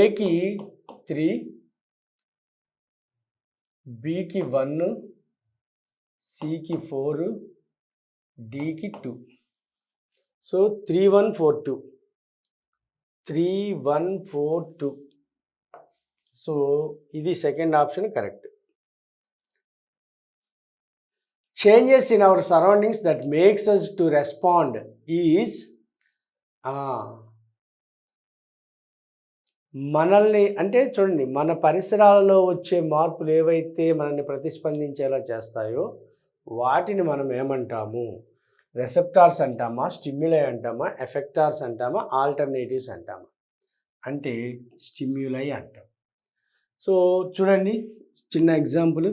ఏకి 3, బికి 1, సికి 4, డికి 2. సో 3142. 3142. సో ఇది second option correct. Changes in our surroundings that makes us to respond is, మనల్ని అంటే చూడండి, మన పరిసరాలలో వచ్చే మార్పులు ఏవైతే మనల్ని ప్రతిస్పందించేలా చేస్తాయో వాటిని మనం ఏమంటాము? రెసెప్టార్స్ అంటామా, స్టిమ్యులై అంటామా, ఎఫెక్టార్స్ అంటామా, ఆల్టర్నేటివ్స్ అంటామా? అంటే స్టిమ్యులై అంటాం. సో చూడండి, చిన్న ఎగ్జాంపుల్,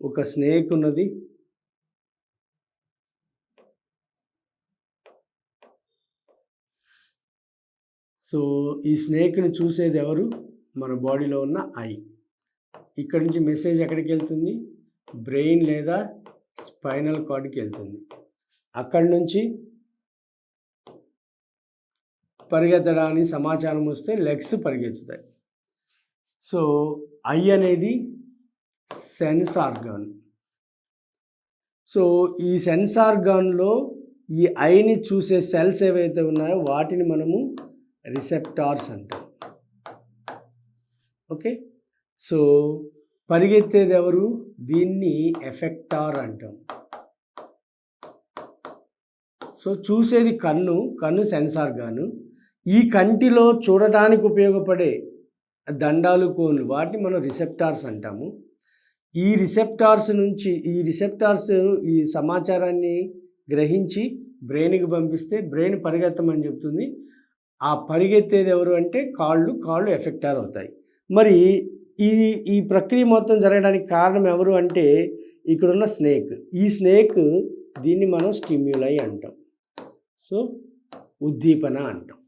ఒక స్నేక్ ఉన్నది. సో ఈ స్నేక్ని చూసేది ఎవరు? మన బాడీలో ఉన్న ఐ. ఇక్కడ నుంచి మెసేజ్ ఎక్కడికి వెళ్తుంది? బ్రెయిన్ లేదా స్పైనల్ కార్డ్కి వెళ్తుంది. అక్కడి నుంచి పరిగెత్తడానికి సమాచారం వస్తే లెగ్స్ పరిగెత్తుతాయి. సో ఐ అనేది సెన్స్ ఆర్గాన్. సో ఈ సెన్స్ ఆర్గాన్లో ఈ ఐని చూసే సెల్స్ ఏవైతే ఉన్నాయో వాటిని మనము రిసెప్టార్స్ అంటాం. ఓకే, సో పరిగెత్తేది ఎవరు? దీన్ని ఎఫెక్టార్ అంటాం. సో చూసేది కన్ను సెన్స్ ఆర్గాను. ఈ కంటిలో చూడటానికి ఉపయోగపడే దండాలు, కోన్లు, వాటిని మనం రిసెప్టార్స్ అంటాము. ఈ రిసెప్టార్స్ ఈ సమాచారాన్ని గ్రహించి బ్రెయిన్కి పంపిస్తే బ్రెయిన్ పరిగెత్తమని చెప్తుంది. ఆ పరిగెత్తేది ఎవరు అంటే కాళ్ళు ఎఫెక్టార్ అవుతాయి. మరి ఈ ప్రక్రియ మొత్తం జరగడానికి కారణం ఎవరు అంటే ఇక్కడున్న స్నేక్. ఈ స్నేక్, దీన్ని మనం స్టిమ్యులై అంటాం. సో ఉద్దీపన అంటాం.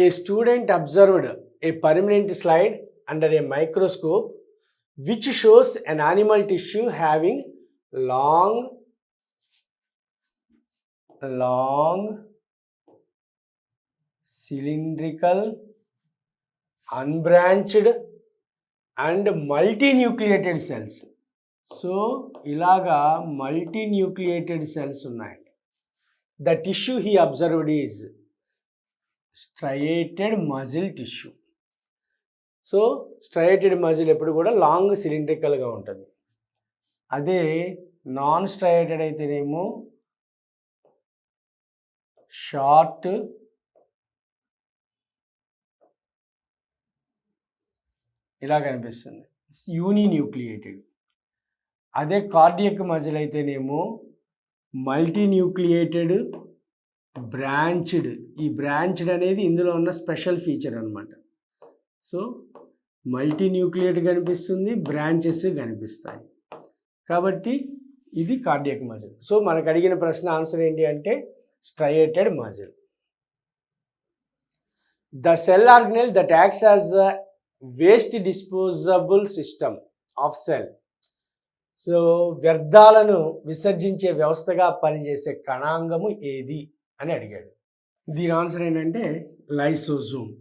A student observed a permanent slide under a microscope which shows an animal tissue having long cylindrical, unbranched and multinucleated cells. So ఇలాగా మల్టీన్యూక్లియేటెడ్ సెల్స్ ఉన్నాయి. The tissue he observed is striated muscle tissue. So స్ట్రయేటెడ్ muscle ఎప్పుడు కూడా లాంగ్ సిలిండ్రికల్గా ఉంటుంది. అదే నాన్ స్ట్రయేటెడ్ అయితేనేమో షార్ట్, ఇలా కనిపిస్తుంది, యూనిన్యూక్లియేటెడ్. అదే కార్డియక్ మజిల్ అయితేనేమో మల్టీన్యూక్లియేటెడ్, బ్రాంచ్డ్. ఈ బ్రాంచ్డ్ అనేది ఇందులో ఉన్న స్పెషల్ ఫీచర్ అనమాట. సో మల్టీన్యూక్లియేట్ కనిపిస్తుంది, బ్రాంచెస్ కనిపిస్తాయి. కాబట్టి ఇది కార్డియక్ మజిల్. సో మనకు అడిగిన ప్రశ్న ఆన్సర్ ఏంటి అంటే స్ట్రయేటెడ్ muscle. The cell organelle that acts as a waste disposable system of cell. So వ్యర్థాలను విసర్జించే వ్యవస్థగా పనిచేసే కణాంగము ఏది అని అడిగాడు. దీని ఆన్సర్ ఏంటంటే లైసోజోమ్.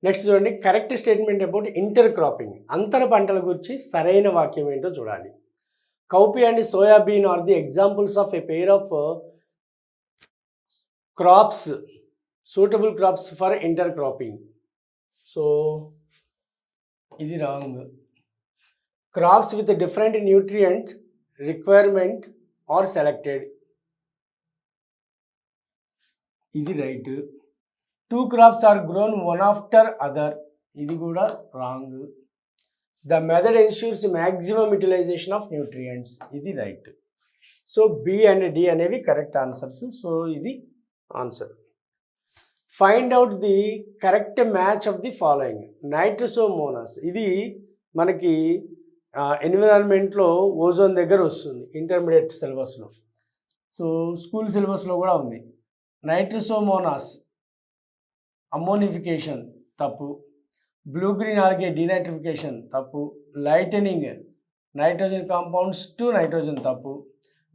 నెక్స్ట్ చూడండి, correct statement about intercropping. అంతర పంటల గురించి సరైన వాక్యం ఏంటో చూడాలి. Cowpea and soybean are the examples of a pair of crops, suitable crops for intercropping. So ఇది wrong. Crops with different nutrient requirement are selected, ఇది right. 2 crops are grown one after other, ఇది కూడా wrong. The method ensures maximum utilization of nutrients, ఇది right. So B and D అనేవి కరెక్ట్ ఆన్సర్స్. సో ఇది answer. Find out the correct match of the following. Nitrosomonas, ఇది మనకి ఎన్విరాన్మెంట్లో ఓజోన్ దగ్గర వస్తుంది ఇంటర్మీడియట్ సిలబస్లో. సో స్కూల్ సిలబస్లో కూడా ఉంది. నైట్రోసోమోనాస్ అమ్మోనిఫికేషన్ తప్పు. బ్లూ గ్రీన్ ఆల్గే డీనైట్రిఫికేషన్ తప్పు. Lightning nitrogen compounds to nitrogen తప్పు.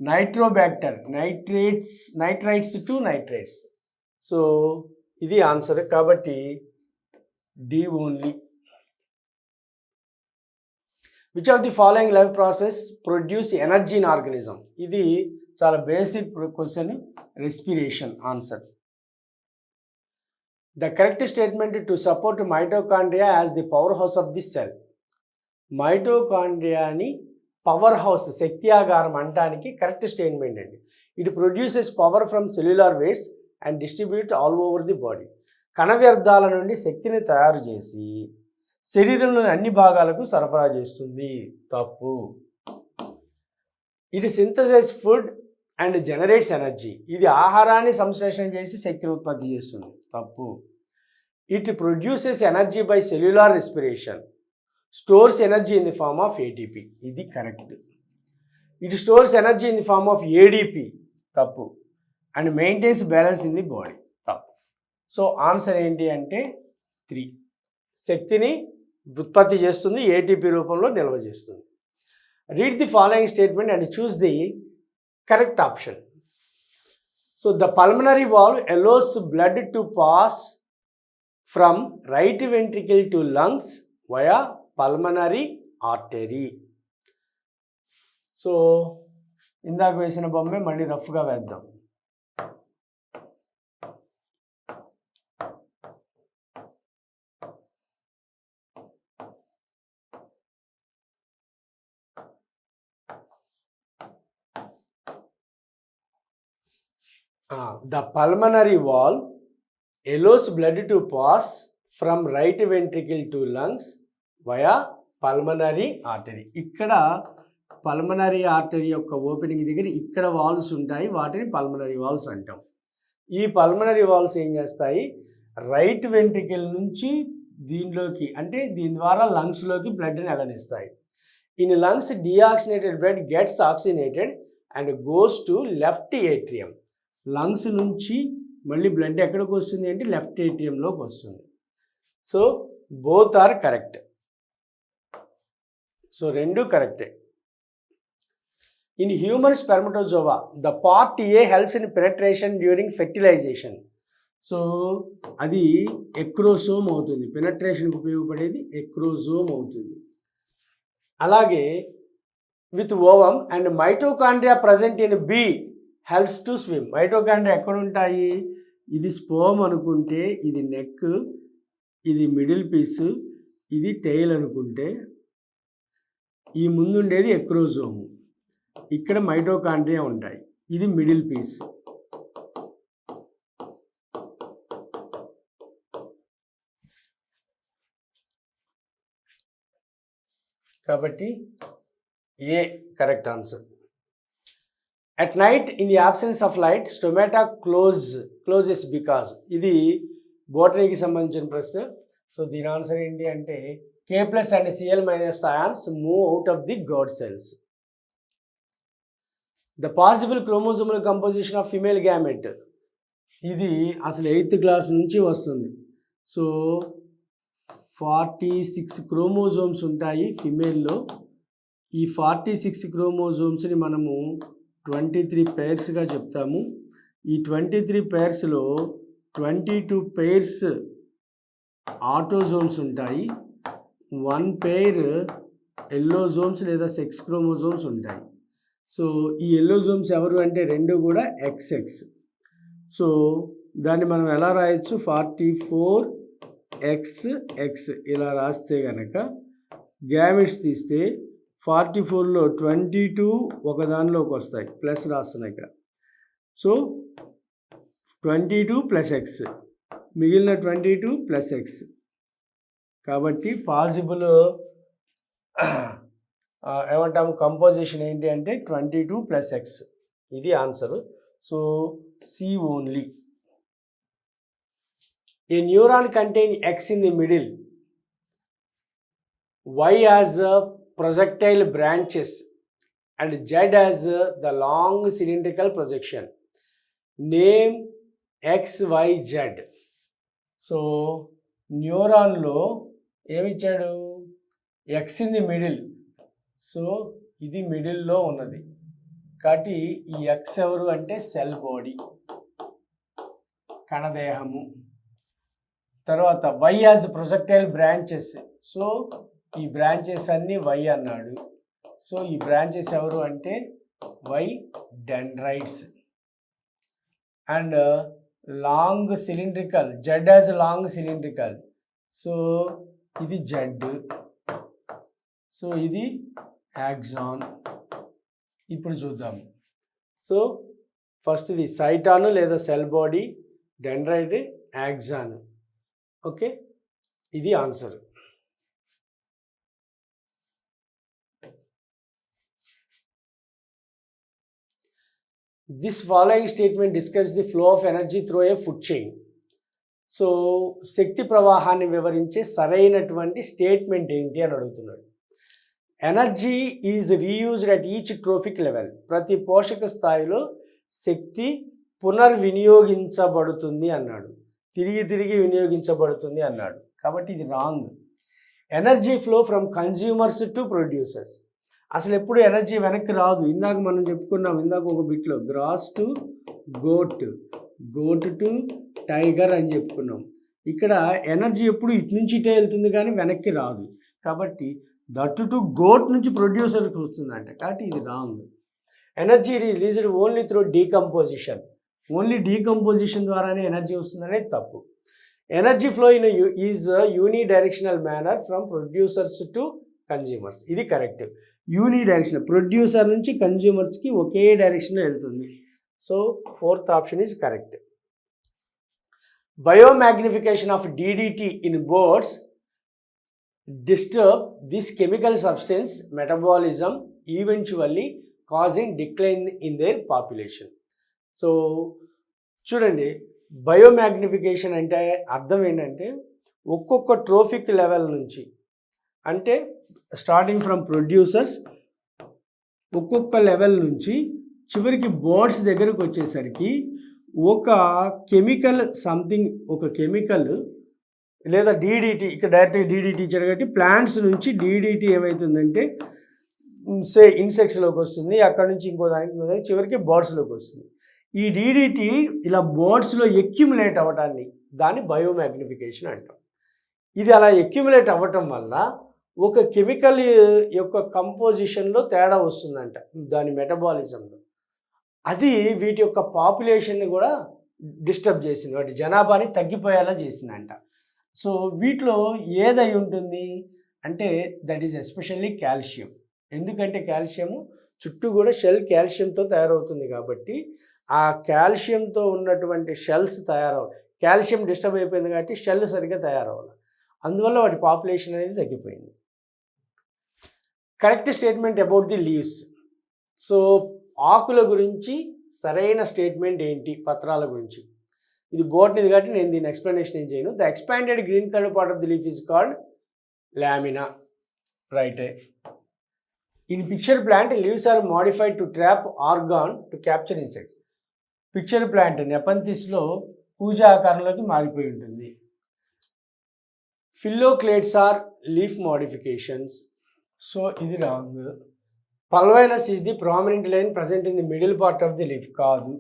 Nitrobacter nitrites to nitrates. So ఇది ఆన్సర్. కాబట్టి D only. Which of the following life process produce energy in organism? ఇది చాలా basic question. Respiration answer. The correct statement to support mitochondria as the powerhouse of the cell. మైటోకాండ్రియాని పవర్ హౌస్, శక్తి ఆగారం అనడానికి కరెక్ట్ స్టేట్మెంట్ అండి. It produces power from cellular waste and distribute all over the body. కణ వ్యర్థాల నుండి శక్తిని తయారు చేసి శరీరంలోని అన్ని భాగాలకు సరఫరా చేస్తుంది. తప్పు. It synthesize food and generates energy. ఇది ఆహారాన్ని సంశ్లేషణ చేసి శక్తిని ఉత్పత్తి చేస్తుంది. తప్పు. It produces energy by cellular respiration. Stores energy in the form of ATP. ఇది correct. It stores energy in the form of ADP. తప్పు. And maintains balance in the body. తప్పు. సో ఆన్సర్ ఏంటి అంటే 3. శక్తిని ఉత్పత్తి చేస్తుంది, ఏటీపీ రూపంలో నిల్వ చేస్తుంది. Read the following statement and choose the correct option. So the pulmonary valve allows blood to pass from right ventricle to lungs via pulmonary artery. So ఇందాక వేసిన బొమ్మే మళ్ళీ రఫ్గా వేద్దాం. The pulmonary valve allows blood to pass from right ventricle to lungs via pulmonary artery. ఇక్కడ పల్మనరీ ఆర్టరీ యొక్క ఓపెనింగ్ దగ్గర ఇక్కడ వాల్వ్స్ ఉంటాయి, వాటిని పల్మనరీ వాల్వ్స్ అంటాం. ఈ పల్మనరీ వాల్వ్స్ ఏం చేస్తాయి? రైట్ వెంట్రికల్ నుంచి దీనిలోకి, అంటే దీని ద్వారా లంగ్స్లోకి బ్లడ్ని వెళ్ళనిస్తాయి. In lungs deoxygenated blood gets oxygenated and goes to left atrium. Lungs నుంచి మళ్ళీ బ్లడ్ ఎక్కడికి వస్తుంది అంటే లెఫ్ట్ ఏట్రియంలోకి వస్తుంది. So both are correct. So రెండు కరెక్టే. In human spermatozoa the part A helps in penetration during fertilisation. So అది ఎక్రోసోమ్ అవుతుంది. పెనట్రేషన్కి ఉపయోగపడేది ఎక్రోజోమ్ అవుతుంది. అలాగే with ovum and mitochondria present in B helps to swim. Mitochondria ఎక్కడ ఉంటాయి? ఇది స్పోమ్ అనుకుంటే ఇది నెక్, ఇది మిడిల్ పీసు, ఇది టెయిల్ అనుకుంటే ఈ ముందుండేది ఎక్రోజోము, ఇక్కడ మైటోకాండ్రియా ఉంటాయి, ఇది మిడిల్ పీస్. కాబట్టి A correct answer. At night, in the absence of light, stomata closes because. ఇది బోటనీకి సంబంధించిన ప్రశ్న. సో దీని ఆన్సర్ ఏంటి అంటే K+ and Cl- ions move out of the God cells. The possible chromosomal composition of female gamete. ఇది అసలు 8th క్లాస్ నుంచి వస్తుంది. సో 46 క్రోమోజోమ్స్ ఉంటాయి ఫిమేల్లో. ఈ 46 క్రోమోజోమ్స్ని మనము 23 పేర్స్గా చెప్తాము. ఈ 23 పేర్స్లో 22 పేర్స్ ఆటోజోమ్స్ ఉంటాయి, 1 పేర్ ఎల్లోజోమ్స్ లేదా సెక్స్ క్రోమోజోమ్స్ ఉంటాయి. సో ఈ ఎల్లోజోమ్స్ ఎవరు అంటే 2 కూడా XX. సో దాన్ని మనం ఎలా రాయొచ్చు? 44XX ఇలా రాస్తే కనుక గ్యామెట్స్ తీస్తే 44లో 22 ఒకదానిలోకి వస్తాయి, ప్లస్ రాస్తున్నాయి ఇక్కడ. సో 22 + X, మిగిలిన 22 + X. కాబట్టి పాసిబుల్ ఏమంటాము కంపోజిషన్ ఏంటి అంటే 22 + X. ఇది answer. So C only. A neuron contain X in the middle, Y has projectile branches and Z has the long cylindrical projection. Name XYZ. So న్యూరాన్లో ఏమిచ్చాడు? X in the middle. So ఇది మిడిల్లో ఉన్నది కాబట్టి ఈ X ఎవరు అంటే సెల్ బాడీ, కణదేహము. తర్వాత Y as projectile branches. So ఈ బ్రాంచెస్ అన్నీ వై అన్నాడు. సో ఈ బ్రాంచెస్ ఎవరు అంటే Y dendrites. And long cylindrical, Z as long cylindrical. So ఇది జెడ్. సో ఇది యాక్సాన్. ఇప్పుడు చూద్దాం. సో ఫస్ట్ ఇది సైటాన్ లేదా cell body, dendrite, axon. Okay, ఇది answer. This following statement describes the flow of energy through a food chain. So శక్తి ప్రవాహాన్ని వివరించే సరైనటువంటి స్టేట్మెంట్ ఏంటి అని అడుగుతున్నాడు. Energy is reused at each trophic level. ప్రతి పోషక స్థాయిలో శక్తి పునర్వినియోగించబడుతుంది అన్నాడు. తిరిగి వినియోగించబడుతుంది అన్నాడు. కాబట్టి ఇది wrong. Energy flow from consumers to producers. అసలు ఎప్పుడు ఎనర్జీ వెనక్కి రాదు. ఇందాక మనం చెప్పుకున్నాం, ఇందాక ఒక బిట్లో grass to goat, goat to tiger అని చెప్పుకున్నాం. ఇక్కడ ఎనర్జీ ఎప్పుడు ఇటు నుంచి ఇటే వెళ్తుంది కానీ వెనక్కి రాదు. కాబట్టి దట్టు టు గోట్ నుంచి ప్రొడ్యూసర్కి వస్తుందంట. కాబట్టి ఇది wrong. Energy released only through decomposition. Only decomposition ద్వారానే ఎనర్జీ వస్తుందనేది తప్పు. Energy flow in is uni directional manner from producers to consumers. ఇది కరెక్ట్. యూని డైరెక్షన్, ప్రొడ్యూసర్ నుంచి కన్జ్యూమర్స్కి ఒకే డైరెక్షన్లో వెళ్తుంది. So fourth option is correct. Biomagnification of DDT in birds disturb this chemical substance metabolism, eventually causing decline in their population. So చూడండి, బయోమాగ్నిఫికేషన్ అంటే అర్థం ఏంటంటే ఒక్కొక్క ట్రోఫిక్ లెవెల్ నుంచి, అంటే స్టార్టింగ్ ఫ్రమ్ ప్రొడ్యూసర్స్ ఒక్కొక్క లెవెల్ నుంచి చివరికి బర్డ్స్ దగ్గరకు వచ్చేసరికి ఒక కెమికల్ సంథింగ్, ఒక కెమికల్ లేదా DDT, ఇక్కడ డైరెక్ట్గా DDT ఇచ్చాడు కాబట్టి ప్లాంట్స్ నుంచి DDT ఏమవుతుందంటే ఇన్సెక్ట్స్లోకి వస్తుంది, అక్కడ నుంచి ఇంకో దానికి చివరికి బర్డ్స్లోకి వస్తుంది. ఈ DDT ఇలా బర్డ్స్లో ఎక్యుములేట్ అవ్వటాన్ని దాన్ని బయోమాగ్నిఫికేషన్ అంటాం. ఇది అలా ఎక్యుములేట్ అవ్వటం వల్ల ఒక కెమికల్ యొక్క కంపోజిషన్లో తేడా వస్తుందంట, దాని మెటబాలిజంలో. అది వీటి యొక్క పాపులేషన్ని కూడా డిస్టర్బ్ చేసింది, వాటి జనాభాని తగ్గిపోయేలా చేసిందంట. సో వీటిలో ఏదై ఉంటుంది అంటే దట్ ఈజ్ ఎస్పెషల్లీ కాల్షియం. ఎందుకంటే కాల్షియము చుట్టూ కూడా షెల్ కాల్షియంతో తయారవుతుంది కాబట్టి ఆ కాల్షియంతో ఉన్నటువంటి షెల్స్ కాల్షియం డిస్టర్బ్ అయిపోయింది కాబట్టి షెల్ సరిగ్గా తయారవ్వాలి. అందువల్ల వాటి పాపులేషన్ అనేది తగ్గిపోయింది. Correct statement about the leaves. So ఆకుల గురించి సరైన స్టేట్మెంట్ ఏంటి? పత్రాల గురించి. ఇది బోటనీది కాబట్టి నేను దీని ఎక్స్ప్లెనేషన్ ఏం చేయను. The expanded green colour part of the leaf is called lamina. రైటే. In pitcher plant leaves are modified to trap organ to capture insects. Pitcher plant నెపంతిస్లో పూజ ఆకారంలోకి మారిపోయి ఉంటుంది. Phylloclades are leaf modifications. So ఇది wrong. Pulvinus is the prominent line present in the middle part of the leaf. కాదు,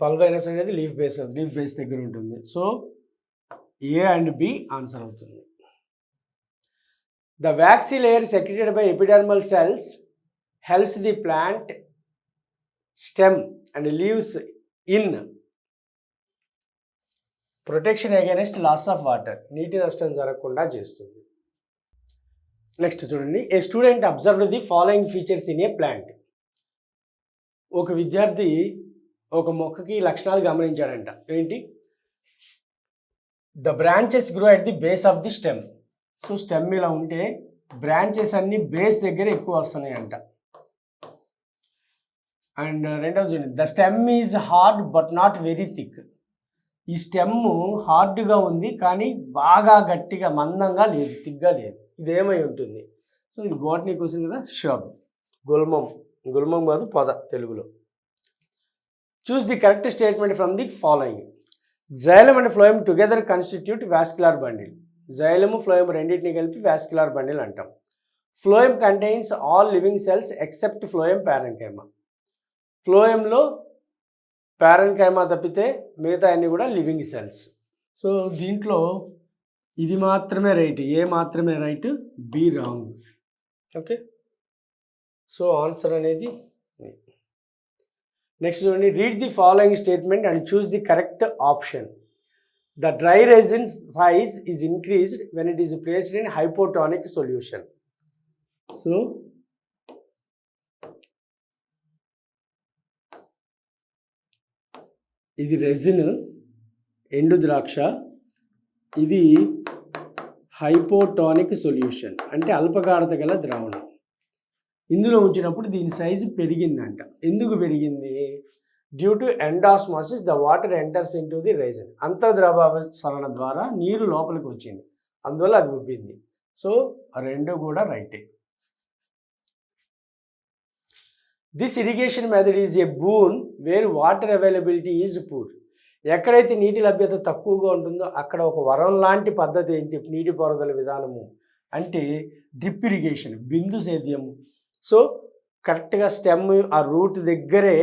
పల్వైనస్ అనేది లీఫ్ బేస్ దగ్గర ఉంటుంది. So A and B answer అవుతుంది. The waxy layer secreted by epidermal cells helps the plant stem and leaves in protection against loss of water. నీటి నష్టం జరగకుండా చేస్తుంది. నెక్స్ట్ చూడండి, a student observed the following features in a plant. ఒక విద్యార్థి ఒక మొక్కకి లక్షణాలు గమనించాడంట. ఏంటి? The branches grow at the base of the stem. So stem ఇలా ఉంటే బ్రాంచెస్ అన్ని బేస్ దగ్గర ఎక్కువ వస్తున్నాయంట. అండ్ రెండవది చూడండి, the stem is hard but not very thick. ఈ స్టెమ్ హార్డ్గా ఉంది కానీ బాగా గట్టిగా మందంగా లేదు, థిక్గా లేదు. ఇదేమై ఉంటుంది? సో ఇది బోటనీ క్వశ్చన్ కదా. షబ్, గుల్మం కాదు, పొద తెలుగులో. Choose the correct statement from the following. Xylem and phloem together constitute vascular bundle. జైలము ఫ్లోయం రెండింటిని కలిపి వాస్కులార్ బండిల్ అంటాం. Phloem contains all living cells except phloem parenchyma. ఫ్లోయంలో ప్యారెన్కైమా తప్పితే మిగతా అన్ని కూడా లివింగ్ సెల్స్. సో దీంట్లో ఇది మాత్రమే రైట్, ఏ మాత్రమే right, be wrong. Okay, so answer అనేది నెక్స్ట్ చూడండి. Read the following statement and choose the correct option. The dry resin size is increased when it is placed in hypotonic solution. So ఇది రెసిన్, ఎండు ద్రాక్ష, ఇది హైపోటానిక్ సొల్యూషన్ అంటే అల్పగాఢత గల ద్రావణం. ఇందులో ఉంచినప్పుడు దీని సైజు పెరిగిందంట. ఎందుకు పెరిగింది? Due to endosmosis the water enters into the raisin. అంతర్ద్రవాసరణ ద్వారా నీరు లోపలికి వచ్చింది, అందువల్ల అది ఉబ్బింది. సో రెండు కూడా రైటే. This irrigation method is a boon wear water availability is poor. ఎక్కడైతే నీటి లభ్యత తక్కువగా ఉంటుందో అక్కడ ఒక వరం లాంటి పద్ధతి ఏంటి నీటిపారుదల విధానము అంటే డ్రిప్ ఇరిగేషన్, బిందు సేద్యము. సో కరెక్ట్గా స్టెమ్ ఆ రూట్ దగ్గరే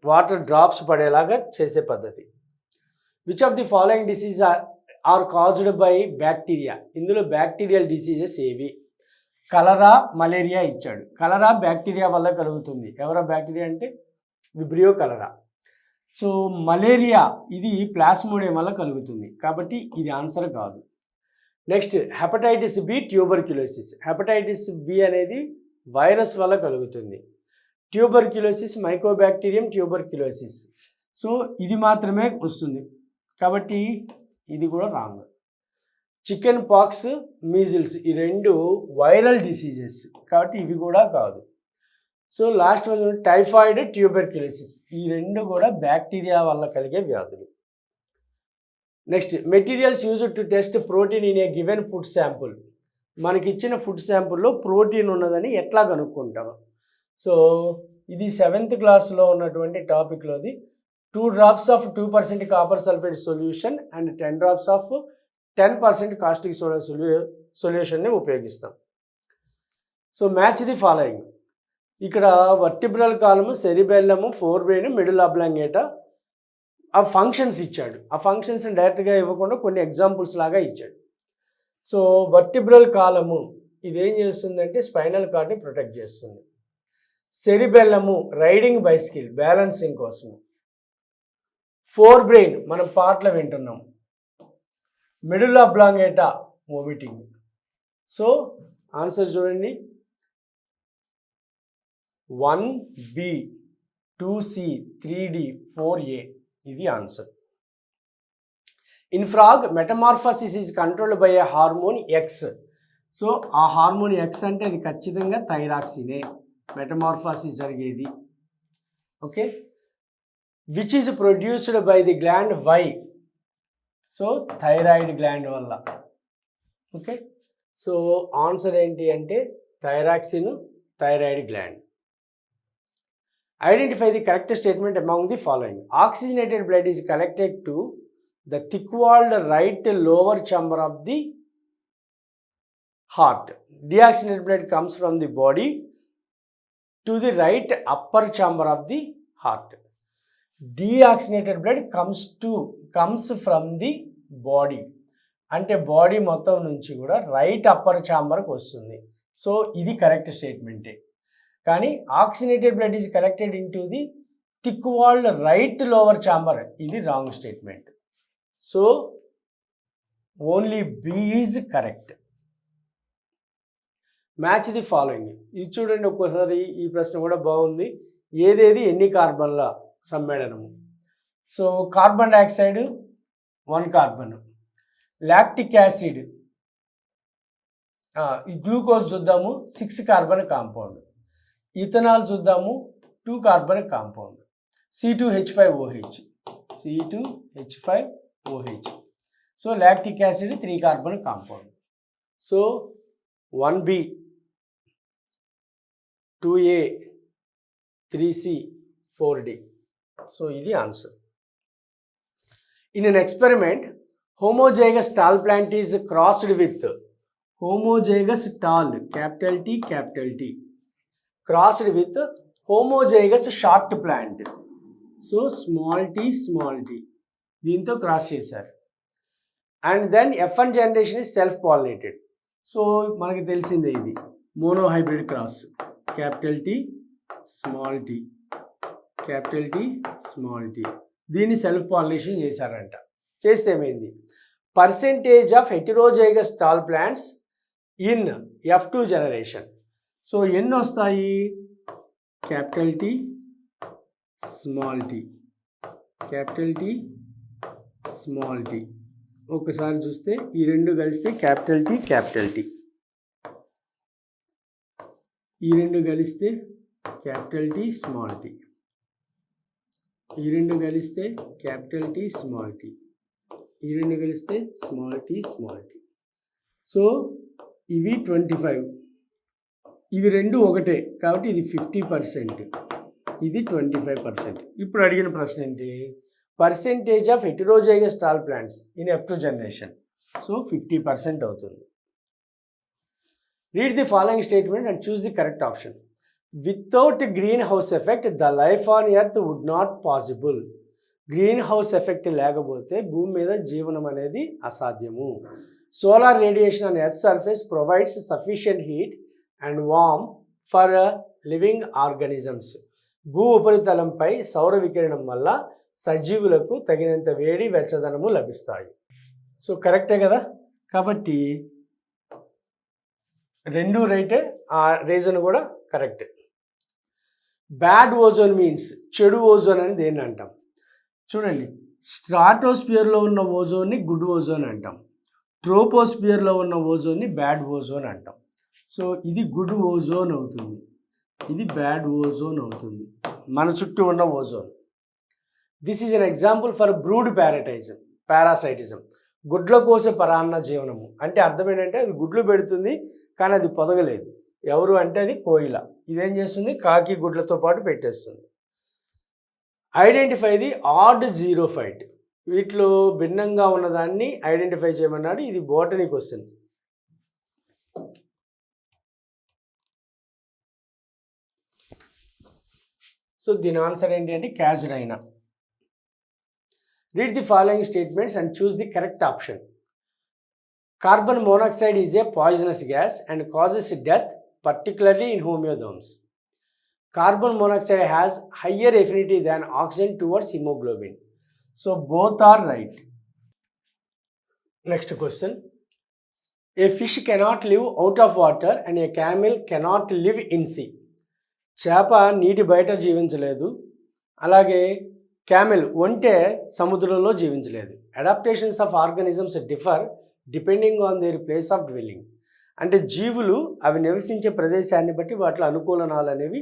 వాటర్ డ్రాప్స్ పడేలాగా చేసే పద్ధతి. Which of the following disease are caused by bacteria. ఇందులో బ్యాక్టీరియల్ డిసీజెస్ ఏవి? కలరా, మలేరియా ఇచ్చాడు. కలరా బ్యాక్టీరియా వల్ల కలుగుతుంది. ఎవరో బ్యాక్టీరియా అంటే విబ్రియో కలరా. సో మలేరియా ఇది ప్లాస్మోడియం వల్ల కలుగుతుంది, కాబట్టి ఇది ఆన్సర్ కాదు. Next hepatitis B, tuberculosis. Hepatitis B అనేది వైరస్ వల్ల కలుగుతుంది. Tuberculosis mycobacterium tuberculosis. సో ఇది మాత్రమే వస్తుంది, కాబట్టి ఇది కూడా రాంగ్. చికెన్ పాక్స్, మీజిల్స్ ఈ రెండు వైరల్ డిసీజెస్, కాబట్టి ఇవి కూడా కాదు. So last one typhoid, tuberculosis ఈ రెండు కూడా బ్యాక్టీరియా వల్ల కలిగే వ్యాధులు. Next materials used to test protein in a given food sample. మనకి ఇచ్చిన ఫుడ్ శాంపుల్లో ప్రోటీన్ ఉన్నదని ఎట్లా కనుక్కుంటాం? సో ఇది 7th క్లాస్లో ఉన్నటువంటి టాపిక్లోది. 2 drops of 2% copper sulphate solution and 10 drops of 10% caustic soda సొల్యూషన్ని ఉపయోగిస్తాం. So match the following. ఇక్కడ వర్టిబ్రల్ కాలము, సెరిబెల్లము, ఫోర్ బ్రెయిన్, మిడిల్ అబ్లాంగేటా ఆ ఫంక్షన్స్ ఇచ్చాడు. ఆ ఫంక్షన్స్ని డైరెక్ట్గా ఇవ్వకుండా కొన్ని ఎగ్జాంపుల్స్ లాగా ఇచ్చాడు. సో వర్టిబ్రల్ కాలము ఇదేం చేస్తుందంటే స్పైనల్ కార్డ్ని ప్రొటెక్ట్ చేస్తుంది. సెరిబెల్లము రైడింగ్ బైసికిల్ బ్యాలెన్సింగ్ కోసము. ఫోర్ బ్రెయిన్ మనం పాటలు వింటున్నాం. Medulla oblongata vomiting. So answer చూడండి 1B, 2C, 3D, 4A ఇది ఆన్సర్. In frog metamorphosis is controlled by a hormone X. So ఆ హార్మోన్ ఎక్స్ అంటే అది ఖచ్చితంగా థైరాక్సినే మెటమార్ఫసిస్ జరిగేది. Okay, which is produced by the gland Y. So thyroid gland వల్ల. ఓకే, సో ఆన్సర్ ఏంటి అంటే thyroxine, thyroid gland. Identify the correct statement among the following. Oxygenated blood is collected to the thick-walled right lower chamber of the heart. Deoxygenated blood comes from the body to the right upper chamber of the heart. Deoxygenated blood comes from the body. అంటే బాడీ మొత్తం నుంచి కూడా రైట్ అప్పర్ ఛాంబర్కి వస్తుంది. సో ఇది కరెక్ట్ స్టేట్మెంటే. కానీ oxygenated blood is collected into the thick walled right lower chamber, ఇది wrong statement. So only B is correct. Match the following. ఇది చూడండి ఒక్కోసారి ఈ ప్రశ్న కూడా బాగుంది. ఏదేది ఎన్ని కార్బన్ల సమ్మేళనము? సో carbon dioxide 1 carbon, lactic acid ఈ గ్లూకోజ్ చూద్దాము 6 కార్బన్ కాంపౌండ్, ఇథనాల్ చూద్దాము 2 carbon compound, C2H5OH, C2H5OH. So lactic acid 3 carbon compound. So 1B, 2A, 3C, 4D. So ఇది ఆన్సర్. In an experiment homozygous tall plant is crossed with homozygous tall capital T crossed with homozygous short plant. So small t దీంతో క్రాస్ చేశారు. And then F1 generation is self pollinated. So మనకి తెలిసిందే ఇది monohybrid cross, capital T small T, capital T small T. దీన్ని సెల్ఫ్ పాలినేషన్ చేశారంట. చేస్తే ఏమైంది, percentage of heterozygous tall plants in F2 generation. So ఎన్ని వస్తాయి, capital T small T, capital T small T. ఒకసారి చూస్తే ఈ రెండు కలిస్తే క్యాపిటల్ టీ క్యాపిటల్ టీ, ఈ రెండు కలిస్తే క్యాపిటల్ టీ స్మాల్ టీ, ఈ రెండు కలిస్తే క్యాపిటల్ టీ స్మాల్ టీ, ఈ రెండు కలిస్తే small T small T. So ఇవి 25, ఇవి రెండు ఒకటే కాబట్టి ఇది 50%, ఇది 25%. ఇప్పుడు అడిగిన ప్రశ్న ఏంటి, percentage of heterozygous tall plants in F2 generation. So 50% అవుతుంది. Read the following statement and choose the correct option. Without greenhouse effect the life on earth would not possible. Greenhouse effect లేకపోతే భూమి మీద జీవనం అనేది అసాధ్యము. Solar radiation on earth surface provides sufficient heat and warm for living organisms. భూ ఉపరితలంపై సౌర వికిరణం వల్ల సజీవులకు తగినంత వేడి వెచ్చదనము లభిస్తాయి. సో కరెక్టే కదా, కాబట్టి రెండు రైటే, ఆ రీజన్ కూడా కరెక్టే. బ్యాడ్ ఓజోన్ మీన్స్ చెడు ఓజోన్ అని దేన్ని అంటాం, చూడండి. స్ట్రాటోస్పియర్లో ఉన్న ఓజోన్ని గుడ్ ఓజోన్ అంటాం, ట్రోపోస్పియర్లో ఉన్న ఓజోన్ని బ్యాడ్ ఓజోన్ అంటాం. సో ఇది గుడ్ ఓజోన్ అవుతుంది, ఇది బ్యాడ్ ఓజోన్ అవుతుంది, మన చుట్టూ ఉన్న ozone. This is an example for brood parasitism. గుడ్ల కోసే పరాన్న జీవనము అంటే అర్థం ఏంటంటే అది గుడ్లు పెడుతుంది కానీ అది పొదగలేదు. ఎవరు అంటే అది కోయిల. ఇదేం చేస్తుంది, కాకి గుడ్లతో పాటు పెట్టేస్తుంది. Identify the add zero fight. వీటిలో భిన్నంగా ఉన్నదాన్ని ఐడెంటిఫై చేయమన్నాడు. ఇది బోటనీ క్వశ్చన్. సో దీని ఆన్సర్ ఏంటి అంటే క్యాజురైనా. Read the following statements and choose the correct option. Carbon monoxide is a poisonous gas and causes death, particularly in homeodomes. Carbon monoxide has higher affinity than oxygen towards hemoglobin. So both are right. Next question. A fish cannot live out of water and a camel cannot live in sea. చేప నీటి బయట జీవించలేదు, అలాగే క్యామెల్ ఒంటె సముద్రంలో జీవించలేదు. Adaptations of organisms differ depending on their place of dwelling. అంటే జీవులు అవి నివసించే ప్రదేశాన్ని బట్టి వాటి అనుకూలనాలు అనేవి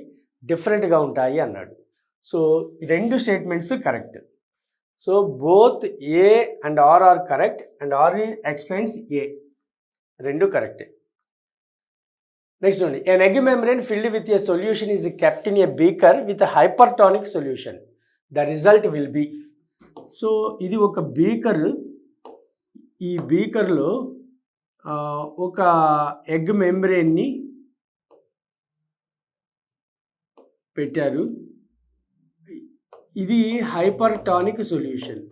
డిఫరెంట్గా ఉంటాయి అన్నాడు. సో రెండు statements correct. So both A and R are correct and R explains A, రెండు కరెక్టే. నెక్స్ట్ చూడండి. An egg membrane filled with a solution is kept in a beaker with hypertonic solution. The result will be. So ఇది ఒక బీకర్, ఈ బీకర్లో ఒక ఎగ్ మెంబ్రేన్ని పెట్టారు. ఇది హైపర్టానిక్ సొల్యూషన్.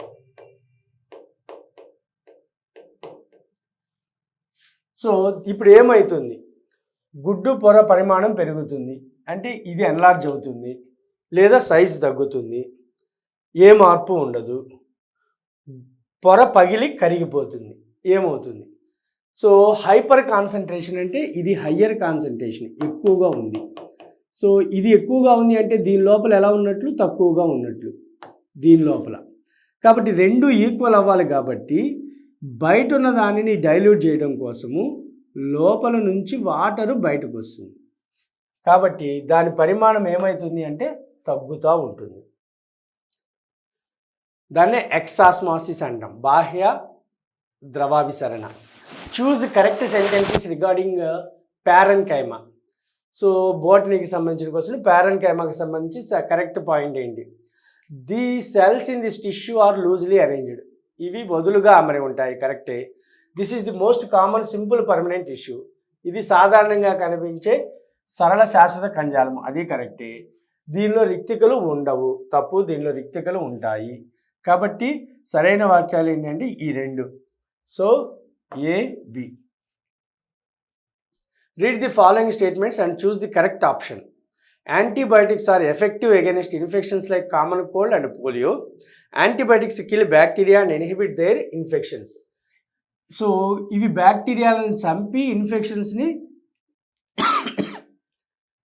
సో ఇప్పుడు ఏమవుతుంది, గుడ్డు పొర పరిమాణం పెరుగుతుంది, అంటే ఇది ఎన్లార్జ్ అవుతుంది లేదా సైజ్ తగ్గుతుంది, ఏ మార్పు ఉండదు. పొర పగిలి కరిగిపోతుంది, ఏమవుతుంది. సో హైపర్ కాన్సన్ట్రేషన్ అంటే ఇది హయ్యర్ కాన్సన్ట్రేషన్, ఎక్కువగా ఉంది. సో ఇది ఎక్కువగా ఉంది అంటే దీని లోపల ఎలా ఉన్నట్లు, తక్కువగా ఉన్నట్లు దీని లోపల. కాబట్టి రెండు ఈక్వల్ అవ్వాలి. కాబట్టి బయట ఉన్న దానిని డైల్యూట్ చేయడం కోసము లోపల నుంచి వాటరు బయటకు వస్తుంది. కాబట్టి దాని పరిమాణం ఏమవుతుంది అంటే తగ్గుతూ ఉంటుంది. దాన్నే ఎక్సాస్మాసిస్ అంటాం, బాహ్య ద్రవాభిసరణ. Choose correct sentences regarding parenchyma. So బోటనీకి సంబంధించిన క్వశ్చన్. ప్యారెన్కైమాకి సంబంధించి కరెక్ట్ పాయింట్ ఏంటి, the cells in this tissue are loosely arranged. ఇవి వదులుగా అమరి ఉంటాయి, కరెక్టే. This is the most common simple permanent tissue. ఇది సాధారణంగా కనిపించే సరళ శాశ్వత కణజాలం, అది కరెక్టే. దీనిలో రిక్తికలు ఉండవు, తప్పు. దీనిలో రిక్తికలు ఉంటాయి. కాబట్టి సరైన వాక్యాలు ఏంటంటే ఈ రెండు. So A B. Read the following statements and choose the correct option. Antibiotics are effective against infections like common cold and polio. Antibiotics kill bacteria and inhibit their infections. So ఇవి బ్యాక్టీరియాలను చంపి ఇన్ఫెక్షన్స్ని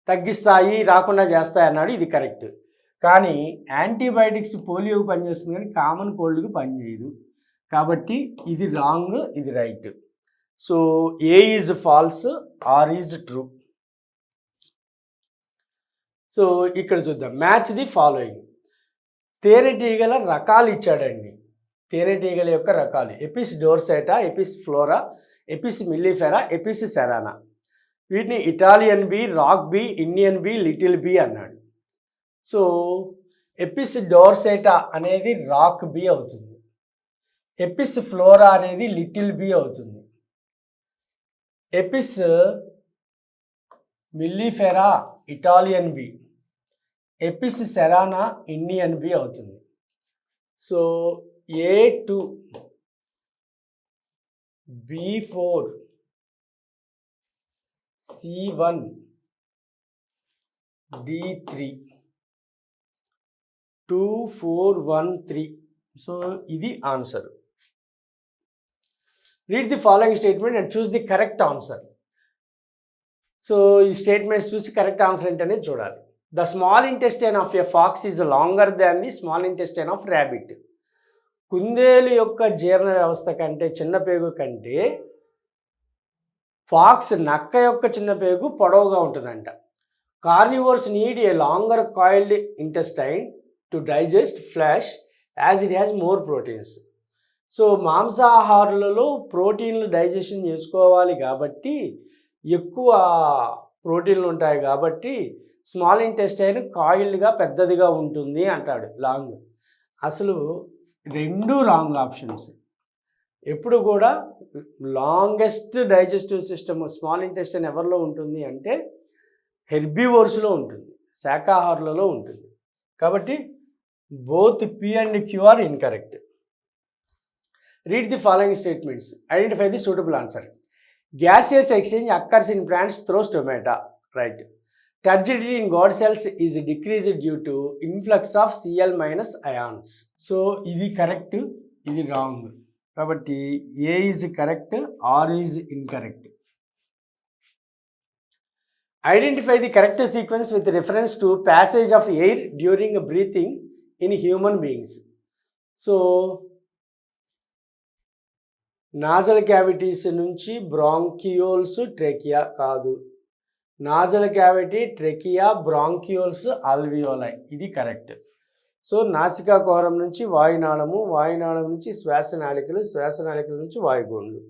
తగ్గిస్తాయి, రాకుండా చేస్తాయి అన్నాడు. ఇది కరెక్ట్. కానీ యాంటీబయాటిక్స్ పోలియోకి పనిచేస్తుంది కానీ కామన్ కోల్డ్కి పనిచేయదు. కాబట్టి ఇది రాంగ్, ఇది right. So A is false, R is true. So ఇక్కడ చూద్దాం. Match the following. తేనెటీగల రకాలు ఇచ్చాడండి. తేనెటీగల యొక్క రకాలు Apis dorsata, Apis florea, Apis mellifera, Apis cerana. వీటిని Italian bee, rock bee, Indian bee, little bee అన్నాడు. సో ఎపిస్ డోర్సెటా అనేది రాక్ బీ అవుతుంది. ఎపిస్ ఫ్లోరా అనేది లిటిల్ బీ అవుతుంది. Apis mellifera Italian bee, Apis cerana Indian bee అవుతుంది. So A2, B4, C1, D3, 2, 4, 1, 3. So ఇది answer. Read the following statement and choose the correct answer. So ఈ స్టేట్మెంట్స్ చూసి కరెక్ట్ ఆన్సర్ ఏంటనేది చూడాలి. The small intestine of a fox is longer than the small intestine of rabbit. కుందేలు యొక్క జీర్ణ వ్యవస్థ కంటే, చిన్న పేగు కంటే ఫాక్స్ నక్క యొక్క చిన్న పేగు పొడవుగా ఉంటుందంట. Carnivores need a longer coiled intestine to digest flesh as it has more proteins. So మాంసాహారులలో ప్రోటీన్లు డైజెషన్ చేసుకోవాలి కాబట్టి, ఎక్కువ ప్రోటీన్లు ఉంటాయి కాబట్టి స్మాల్ ఇంటెస్టైన్ కాయిల్డ్గా పెద్దదిగా ఉంటుంది అంటాడు, లాంగ్. అసలు రెండు రాంగ్ ఆప్షన్స్. ఎప్పుడు కూడా longest digestive system small intestine ఎవరిలో ఉంటుంది అంటే హెర్బివోర్స్లో ఉంటుంది, శాకాహారులలో ఉంటుంది. కాబట్టి both P and Q are incorrect. Read the following statements, identify the suitable answer. Gaseous exchange occurs in plants through stomata, right. Turgidity in God cells is decreased due to influx of Cl- ions. So ఇది కరెక్ట్, ఇది రాంగ్. కాబట్టి A is correct, R is incorrect. Identify the correct sequence with reference to passage of air during breathing in human beings. So nasal cavities నుంచి బ్రాంకియోల్స్, ట్రెకియా కాదు. Nasal cavity, trachea, bronchioles, alveoli, ఇది కరెక్ట్. సో నాసికా కుహరం నుంచి వాయునాళము, వాయునాళం నుంచి శ్వాసనాళికలు, శ్వాసనాళికల నుంచి వాయుగోండ్లు.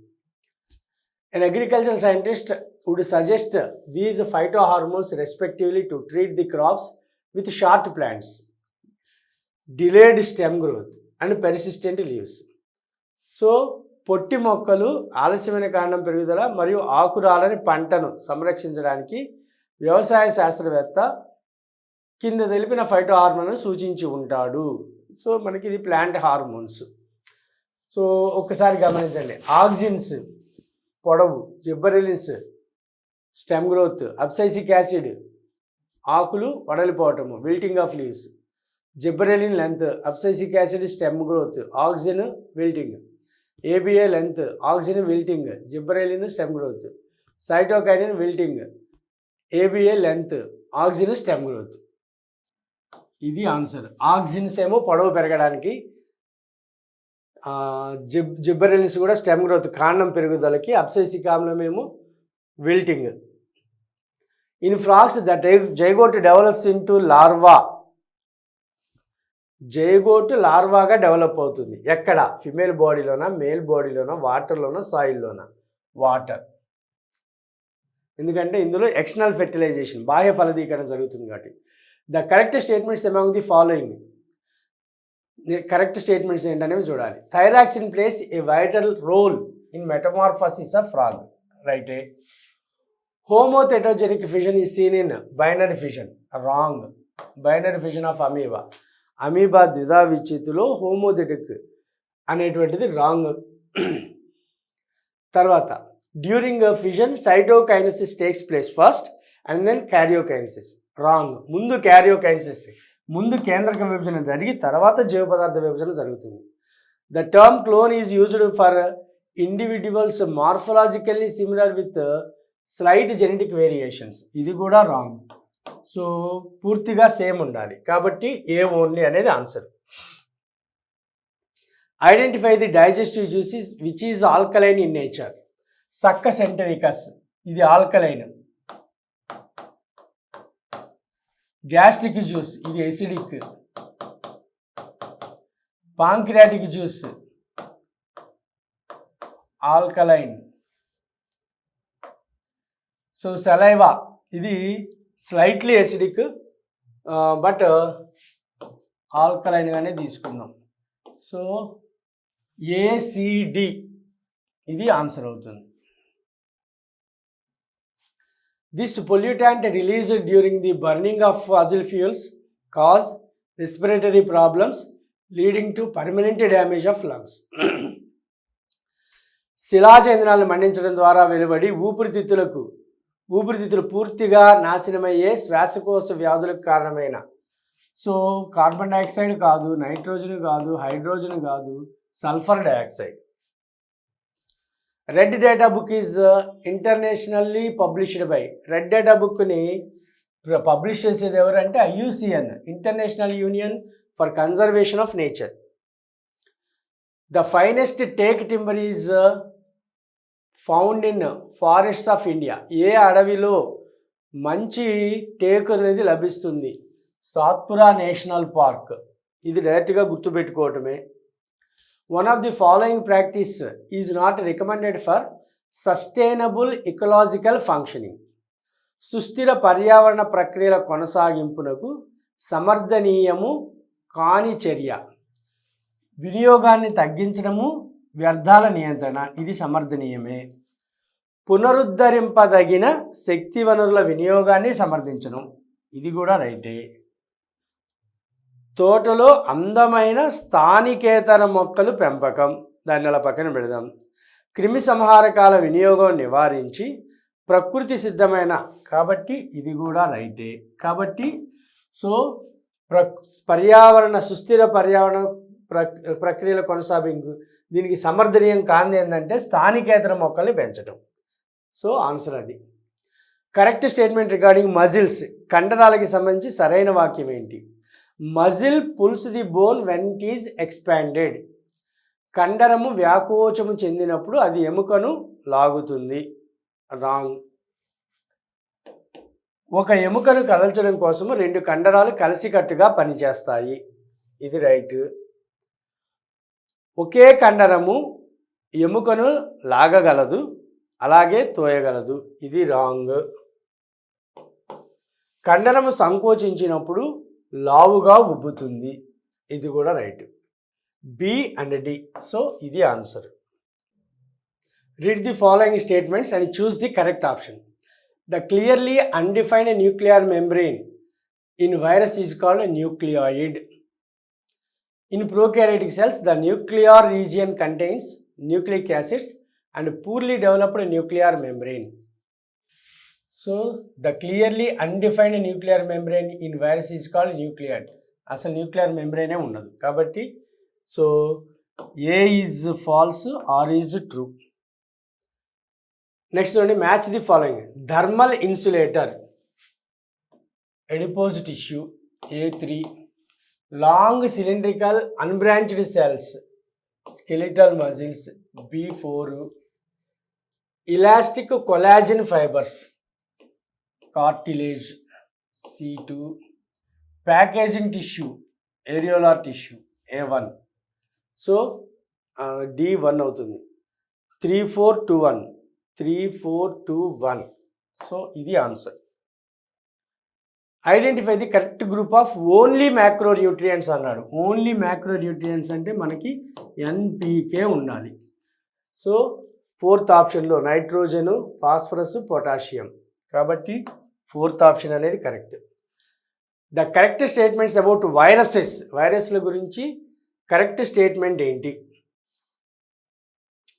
An agricultural scientist would suggest these phytohormones respectively to treat the crops with short plants, delayed stem growth and persistent leaves. So పొట్టి మొక్కలు, ఆలస్యమైన కాండం పెరుగుదల మరియు ఆకురాలని పంటను సంరక్షించడానికి వ్యవసాయ శాస్త్రవేత్త కింద తెలిపిన ఫైటో హార్మోన్ను సూచించి ఉంటాడు. సో మనకి ఇది ప్లాంట్ హార్మోన్స్. సో ఒక్కసారి గమనించండి. ఆక్సిన్స్ పొడవు, gibberellins stem growth, abscisic acid ఆకులు వడలిపోవటము, wilting of leaves. Gibberellin length, abscisic acid stem growth, auxin wilting. ABA length, auxin wilting, gibberellin stem growth. Cytokinin wilting, ABA length, auxin stem growth. ఇది ఆన్సర్. ఆక్సిన్స్ ఏమో పొడవు పెరగడానికి, జిబ్బరెలిన్స్ కూడా స్టెమ్ గ్రోత్ కాండం పెరుగుదలకి, అబ్సైసిక్ ఆమ్లం ఏమో wilting. In frogs the zygote develops into larva. Zygote లార్వాగా డెవలప్ అవుతుంది. ఎక్కడ? ఫిమేల్ బాడీలోనా, మేల్ బాడీలోనా, వాటర్లోనా, సాయిల్లోనా? వాటర్. ఎందుకంటే ఇందులో ఎక్స్టర్నల్ ఫెర్టిలైజేషన్, బాహ్య ఫలదీకరణ జరుగుతుంది కాబట్టి. The correct statements among the following. Correct statements ఏంటనేవి చూడాలి. Thyroxine plays a vital role in metamorphosis of frog, రైటే. Homothetogenic fission is seen in binary fission, wrong. Binary fission of amoeba, amoeba ద్విధా విచ్ఛిత్తులో హోమోథెటిక్ అనేటువంటిది రాంగ్. తర్వాత during fission cytokinesis takes place first and then karyokinesis. Wrong. ముందు క్యారియోకైనసిస్, ముందు కేంద్రక విభజన జరిగి తర్వాత జీవ పదార్థ విభజన జరుగుతుంది. The term clone is used for individuals morphologically similar with slight genetic variations. ఇది కూడా రాంగ్. సో పూర్తిగా సేమ్ ఉండాలి కాబట్టి ఏ ఓన్లీ అనేది answer. Identify the digestive juices which is alkaline in nature. Succus entericus, ఇది ఆల్కలైన్. గ్యాస్ట్రిక్ జ్యూస్, ఇది acidic. Pancreatic juice alkaline. So saliva, ఇది స్లైట్లీ ఎసిడిక్ బట్ ఆల్కలైన్గానే తీసుకుందాం. సో ఏసిడి ఇది ఆన్సర్ అవుతుంది. This pollutant released during the burning of fossil fuels cause respiratory problems leading to permanent damage of lungs. శిలాజ ఇంధనాలను మండించడం ద్వారా వెలువడి ఊపిరితిత్తులు పూర్తిగా నాశనమయ్యే శ్వాసకోశ వ్యాధులకు కారణమైన, సో కార్బన్ డైఆక్సైడ్ కాదు, నైట్రోజన్ కాదు, హైడ్రోజన్ కాదు, sulphur dioxide. Red data book is internationally published by. Red data బుక్ని పబ్లిష్ చేసేది ఎవరంటే IUCN, International Union for Conservation of Nature. The finest teak timber is found in forests of India. ఏ అడవిలో మంచి టేక్ అనేది లభిస్తుంది? Satpura national park. ఇది డైరెక్ట్గా గుర్తుపెట్టుకోవటమే. One of the following practice is not recommended for sustainable ecological functioning. సుస్థిర పర్యావరణ ప్రక్రియల కొనసాగింపునకు సమర్థనీయము కాని చర్య. వినియోగాన్ని తగ్గించడము, వ్యర్థాల నియంత్రణ, ఇది సమర్థనీయమే. పునరుద్ధరింపదగిన శక్తి వనరుల వినియోగాన్ని సమర్థించడం, ఇది కూడా రైటే. తోటలో అందమైన స్థానికేతర మొక్కలు పెంపకం, దాన్ని అలా పక్కన పెడదాం. క్రిమి సంహారకాల వినియోగం నివారించి ప్రకృతి సిద్ధమైన, కాబట్టి ఇది కూడా రైటే. కాబట్టి సో సుస్థిర పర్యావరణ ప్రక్రియల కొనసాగింపు, దీనికి సమర్థనీయం కాంది ఏంటంటే స్థానికేతర మొక్కల్ని పెంచడం. సో ఆన్సర్ అది. Correct statement regarding muscles. కండరాలకి సంబంధించి సరైన వాక్యం ఏంటి? Muscle pulls the bone when it is expanded. కండరము వ్యాకోచము చెందినప్పుడు అది ఎముకను లాగుతుంది. రాంగ్. ఒక ఎముకను కదల్చడం కోసము 2 కండరాలు కలిసికట్టుగా పనిచేస్తాయి, ఇది రైట్. ఒకే కండరము ఎముకను లాగగలదు, అలాగే తోయగలదు, ఇది రాంగ్. కండరము సంకోచించినప్పుడు లావుగా ఉబ్బుతుంది, ఇది కూడా right. B and D. So ఇది answer. Read the following statements and choose the correct option. The clearly undefined nuclear membrane in virus is called nucleoid. In prokaryotic cells, the nuclear region contains nucleic acids and poorly developed nuclear membrane. So, the clearly undefined nuclear membrane in virus is called nucleate. అసలు న్యూక్లియర్ మెంబ్రెయినే ఉండదు కాబట్టి so A is false, R is true. Next చూడండి, match the following. Thermal insulator adipose tissue A3. Long cylindrical unbranched cells skeletal muscles B4. Elastic collagen fibres cartilage C2. Packaging tissue areolar tissue A1. So D1 అవుతుంది. 3, 4, 2, 1. 3, 4, 2, 1. సో ఇది answer. Identify the correct group of only macro nutrients అన్నాడు. ఓన్లీ మ్యాక్రో న్యూట్రియంట్స్ అంటే మనకి NPK ఉండాలి. సో 4th ఆప్షన్లో నైట్రోజను, ఫాస్ఫరస్, పొటాషియం, కాబట్టి 4th ఆప్షన్ అనేది correct. The correct statements about వైరస్ల గురించి కరెక్ట్ స్టేట్మెంట్ ఏంటి?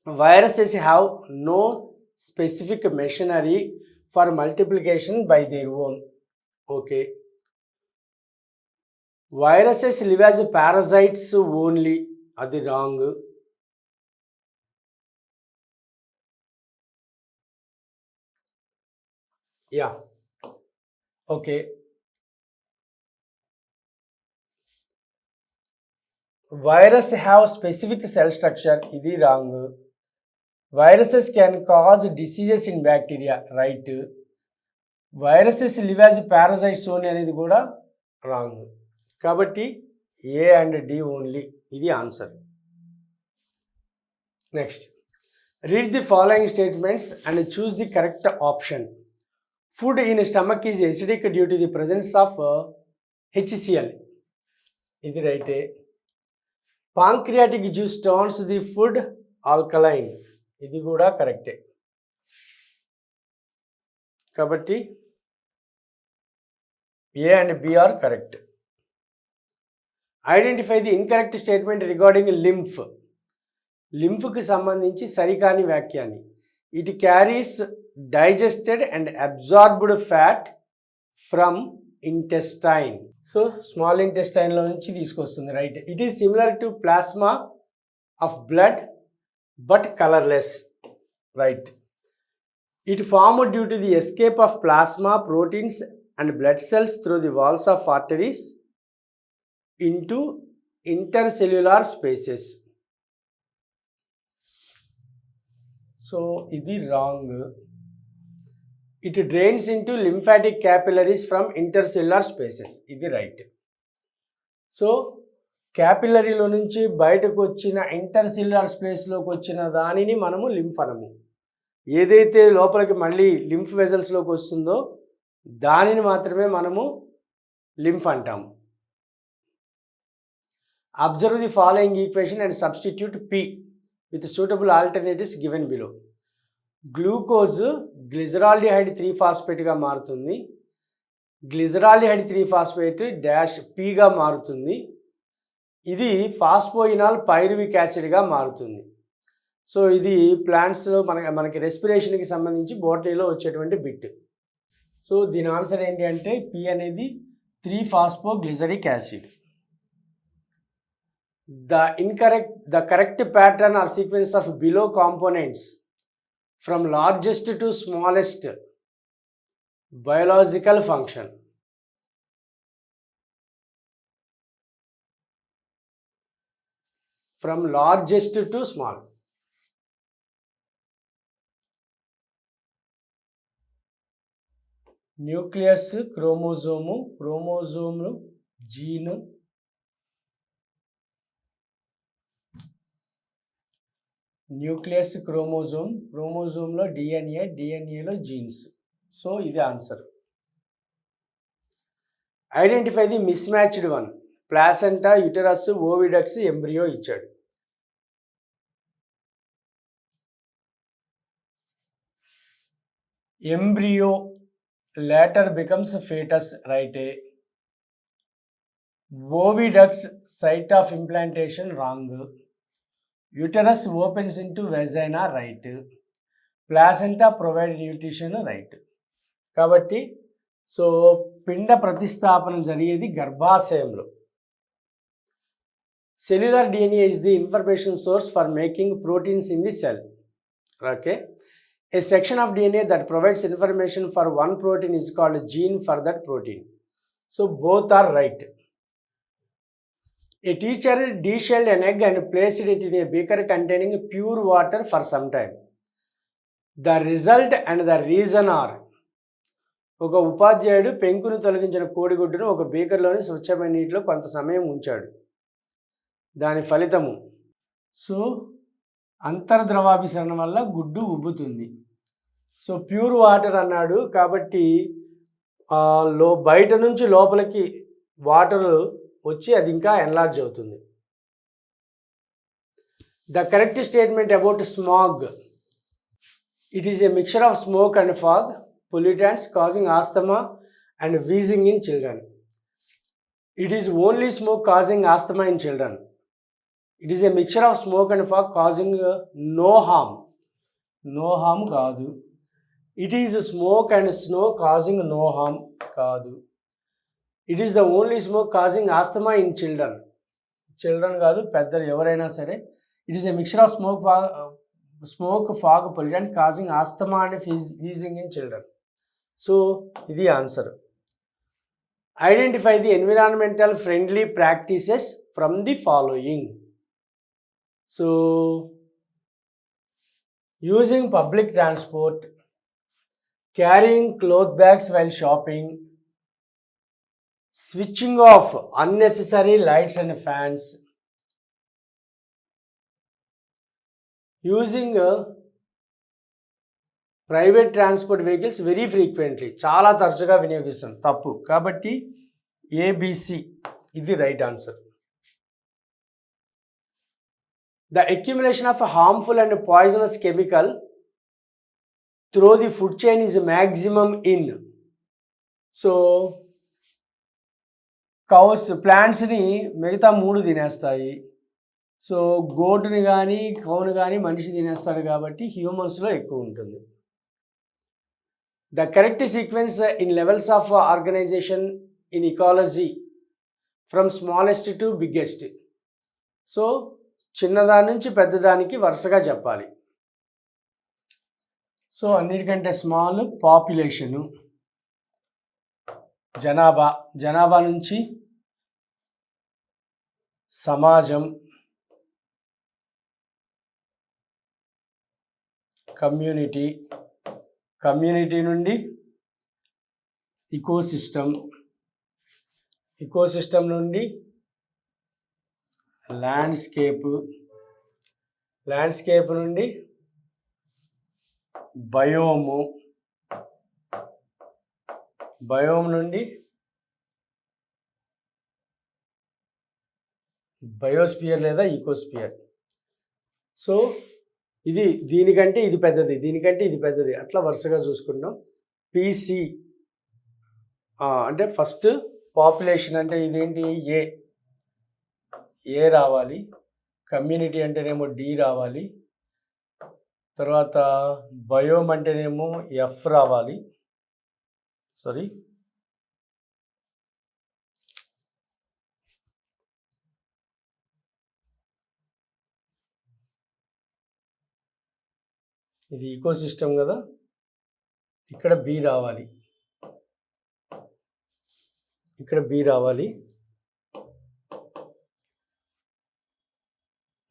viruses have no specific machinery for multiplication by their own. Okay. Viruses live as parasites only. Adi wrong. Yeah. Okay. Virus have specific cell structure. Idi wrong. Viruses can cause diseases in bacteria. Right. Viruses live as parasites only అనేది కూడా రాంగ్. కాబట్టి ఏ అండ్ డి ఓన్లీ ఇది answer. Next, read the following statements and choose the correct option. Food in stomach is acidic due to the presence of HCl. ఇది రైటే. Pancreatic juice turns the food alkaline. ఇది కూడా కరెక్టే. కాబట్టి A and B are correct. Identify the incorrect statement regarding lymph. లింఫ్కి సంబంధించి సరికాని వ్యాఖ్యాన్ని. It carries digested and absorbed fat from intestine. So small ఇంటెస్టైన్లో నుంచి తీసుకొస్తుంది. Right. It is similar to plasma of blood but colourless. Right. It formed due to the escape of plasma proteins and blood cells through the walls of arteries into intercellular spaces. So, ఇది wrong. It drains into lymphatic capillaries from intercellular spaces. ఇది right. So, క్యాపిలరీలో నుంచి బయటకు వచ్చిన ఇంటర్సెల్యులర్ స్పేస్లోకి వచ్చిన దానిని మనము లింఫ్ అనము. ఏదైతే లోపలికి మళ్ళీ లింఫ్ వెజల్స్లోకి వస్తుందో దానిని మాత్రమే మనము లింఫ్ అంటాము. Observe the following equation and substitute P with suitable alternatives given below. Glucose glyceraldehyde 3-ఫాస్ఫేట్గా మారుతుంది. గ్లిజరాల్డిహైడ్ 3-ఫాస్ఫేట్ డాష్ Pగా మారుతుంది. ఇది ఫాస్ఫోయినాల్ పైరువిక్ యాసిడ్గా మారుతుంది. సో ఇది ప్లాంట్స్లో మనకి రెస్పిరేషన్కి సంబంధించి బోటనీలో వచ్చేటువంటి బిట్. సో దీని ఆన్సర్ ఏంటి అంటే P అనేది three phosphoglyceric acid. The correct pattern or sequence of below components from largest to smallest biological function. From largest to small. Nucleus, chromosome, gene, nucleus క్రోమోజోమ్లో డిఎన్ఏలో జీన్స్. సో ఇది answer. Identify the mismatched one. Placenta, uterus, oviducts, embryo ఇచ్చాడు. Embryo later becomes fetus. Right. Oviducts site of implantation. Wrong. Uterus opens into vagina. Right. Placenta provide nutrition. Right. కాబట్టి సో పిండ ప్రతిస్థాపన జరిగేది గర్భాశయంలో. Cellular DNA is the information source for making proteins in the cell. Okay. A section of DNA that provides information for one protein is called a gene for that protein. So both are right. A teacher deshelled an egg and placed it in a beaker containing pure water for some time. The result and the reason are: ఒక ఉపాధ్యాయుడు పెంకును తొలగించిన కోడిగుడ్డును ఒక బీకర్లోని స్వచ్ఛమైన నీటిలో కొంత సమయం ఉంచాడు. దాని ఫలితము. సో అంతర్ద్రవాభిసరణ వల్ల గుడ్డు ఉబ్బుతుంది. సో ప్యూర్ వాటర్ అన్నాడు కాబట్టి బయట నుంచి లోపలికి వాటర్ వచ్చి అది ఇంకా ఎన్లార్జ్ అవుతుంది. The correct statement about smog. It is a mixture of smoke and fog, pollutants causing asthma and wheezing in children. It is only smoke causing asthma in children. It is a mixture of smoke and fog causing no harm. No harm కాదు. It is smoke and snow causing no harm కాదు. It is the only smoke causing asthma in children. Children కాదు, పెద్దలు ఎవరైనా సరే. It is a mixture of smoke fog pollutant causing asthma and wheezing in children. So ఇది answer. Identify the environmental friendly practices from the following. So using public transport, carrying cloth bags while shopping, switching off unnecessary lights and fans, using private transport vehicles very frequently, చాలా తరచుగా వినియోగిస్తాం. తప్పు. కాబట్టి ఏబిసి ఇది right answer. The accumulation of harmful and poisonous chemical through the food chain is maximum in. So cows ప్లాంట్స్ని మిగతా 3 తినేస్తాయి. సో గోటుని కానీ కౌను కానీ మనిషి తినేస్తాడు, కాబట్టి హ్యూమన్స్లో ఎక్కువ ఉంటుంది. The correct sequence in levels of organisation in ecology from smallest to biggest. So చిన్నదాని నుంచి పెద్దదానికి వరుసగా చెప్పాలి. సో అన్నిటికంటే స్మాల్ పాపులేషను, జనాభా నుంచి సమాజం, కమ్యూనిటీ నుండి ఇకోసిస్టమ్ నుండి ల్యాండ్స్కేప్ నుండి బయోమ్ నుండి బయోస్పియర్ లేదా ఈకోస్పియర్. సో ఇది దీనికంటే ఇది పెద్దది, అట్లా వరుసగా చూసుకుంటాం. పీసీ అంటే ఫస్ట్ పాపులేషన్ అంటే ఇదేంటి, ఏ రావాలి. కమ్యూనిటీ అంటేనేమో డి రావాలి. తర్వాత బయోమ్ అంటేనేమో ఎఫ్ రావాలి. ఇది ఈకోసిస్టమ్ కదా, ఇక్కడ బి రావాలి.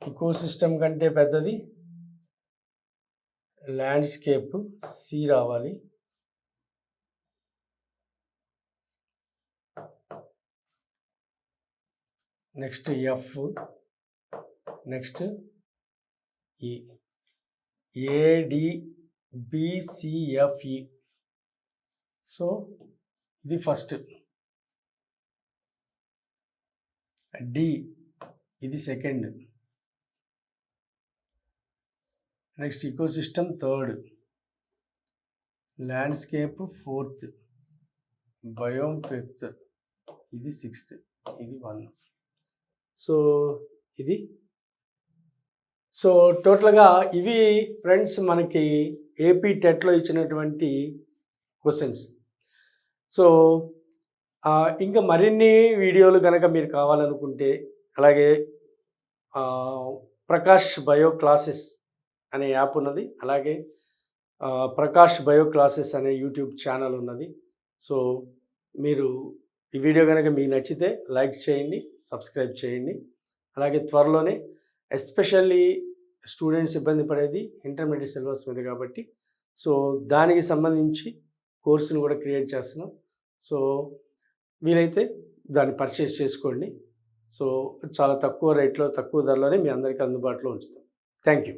ఈకోసిస్టమ్ కంటే పెద్దది ల్యాండ్స్కేప్, సి రావాలి. నెక్స్ట్ ఎఫ్, నెక్స్ట్ ఈ, ఏడిబిసిఎఫ్ఈ. సో ఇది ఫస్ట్. డి ఇది second. Next ecosystem third, landscape fourth, biome fifth, ఇది సిక్స్త్, ఇది 1. సో ఇది. సో టోటల్గా ఇవి ఫ్రెండ్స్ మనకి ఏపీ టెట్లో ఇచ్చినటువంటి క్వశ్చన్స్. సో ఇంకా మరిన్ని వీడియోలు కనుక మీరు కావాలనుకుంటే, అలాగే ప్రకాష్ బయో క్లాసెస్ అనే యాప్ ఉన్నది, అలాగే ప్రకాష్ బయో క్లాసెస్ అనే యూట్యూబ్ ఛానల్ ఉన్నది. సో మీరు ఈ వీడియో కనుక మీకు నచ్చితే లైక్ చేయండి, సబ్స్క్రైబ్ చేయండి. అలాగే త్వరలోనే ఎస్పెషల్లీ స్టూడెంట్స్ ఇబ్బంది పడేది ఇంటర్మీడియట్ సిలబస్ మీద కాబట్టి, సో దానికి సంబంధించి కోర్సును కూడా క్రియేట్ చేస్తున్నాం. సో వీలైతే దాన్ని పర్చేస్ చేసుకోండి. సో చాలా తక్కువ రేట్లో, తక్కువ ధరలోనే మీ అందరికీ అందుబాటులో ఉంచుతాం. Thank you.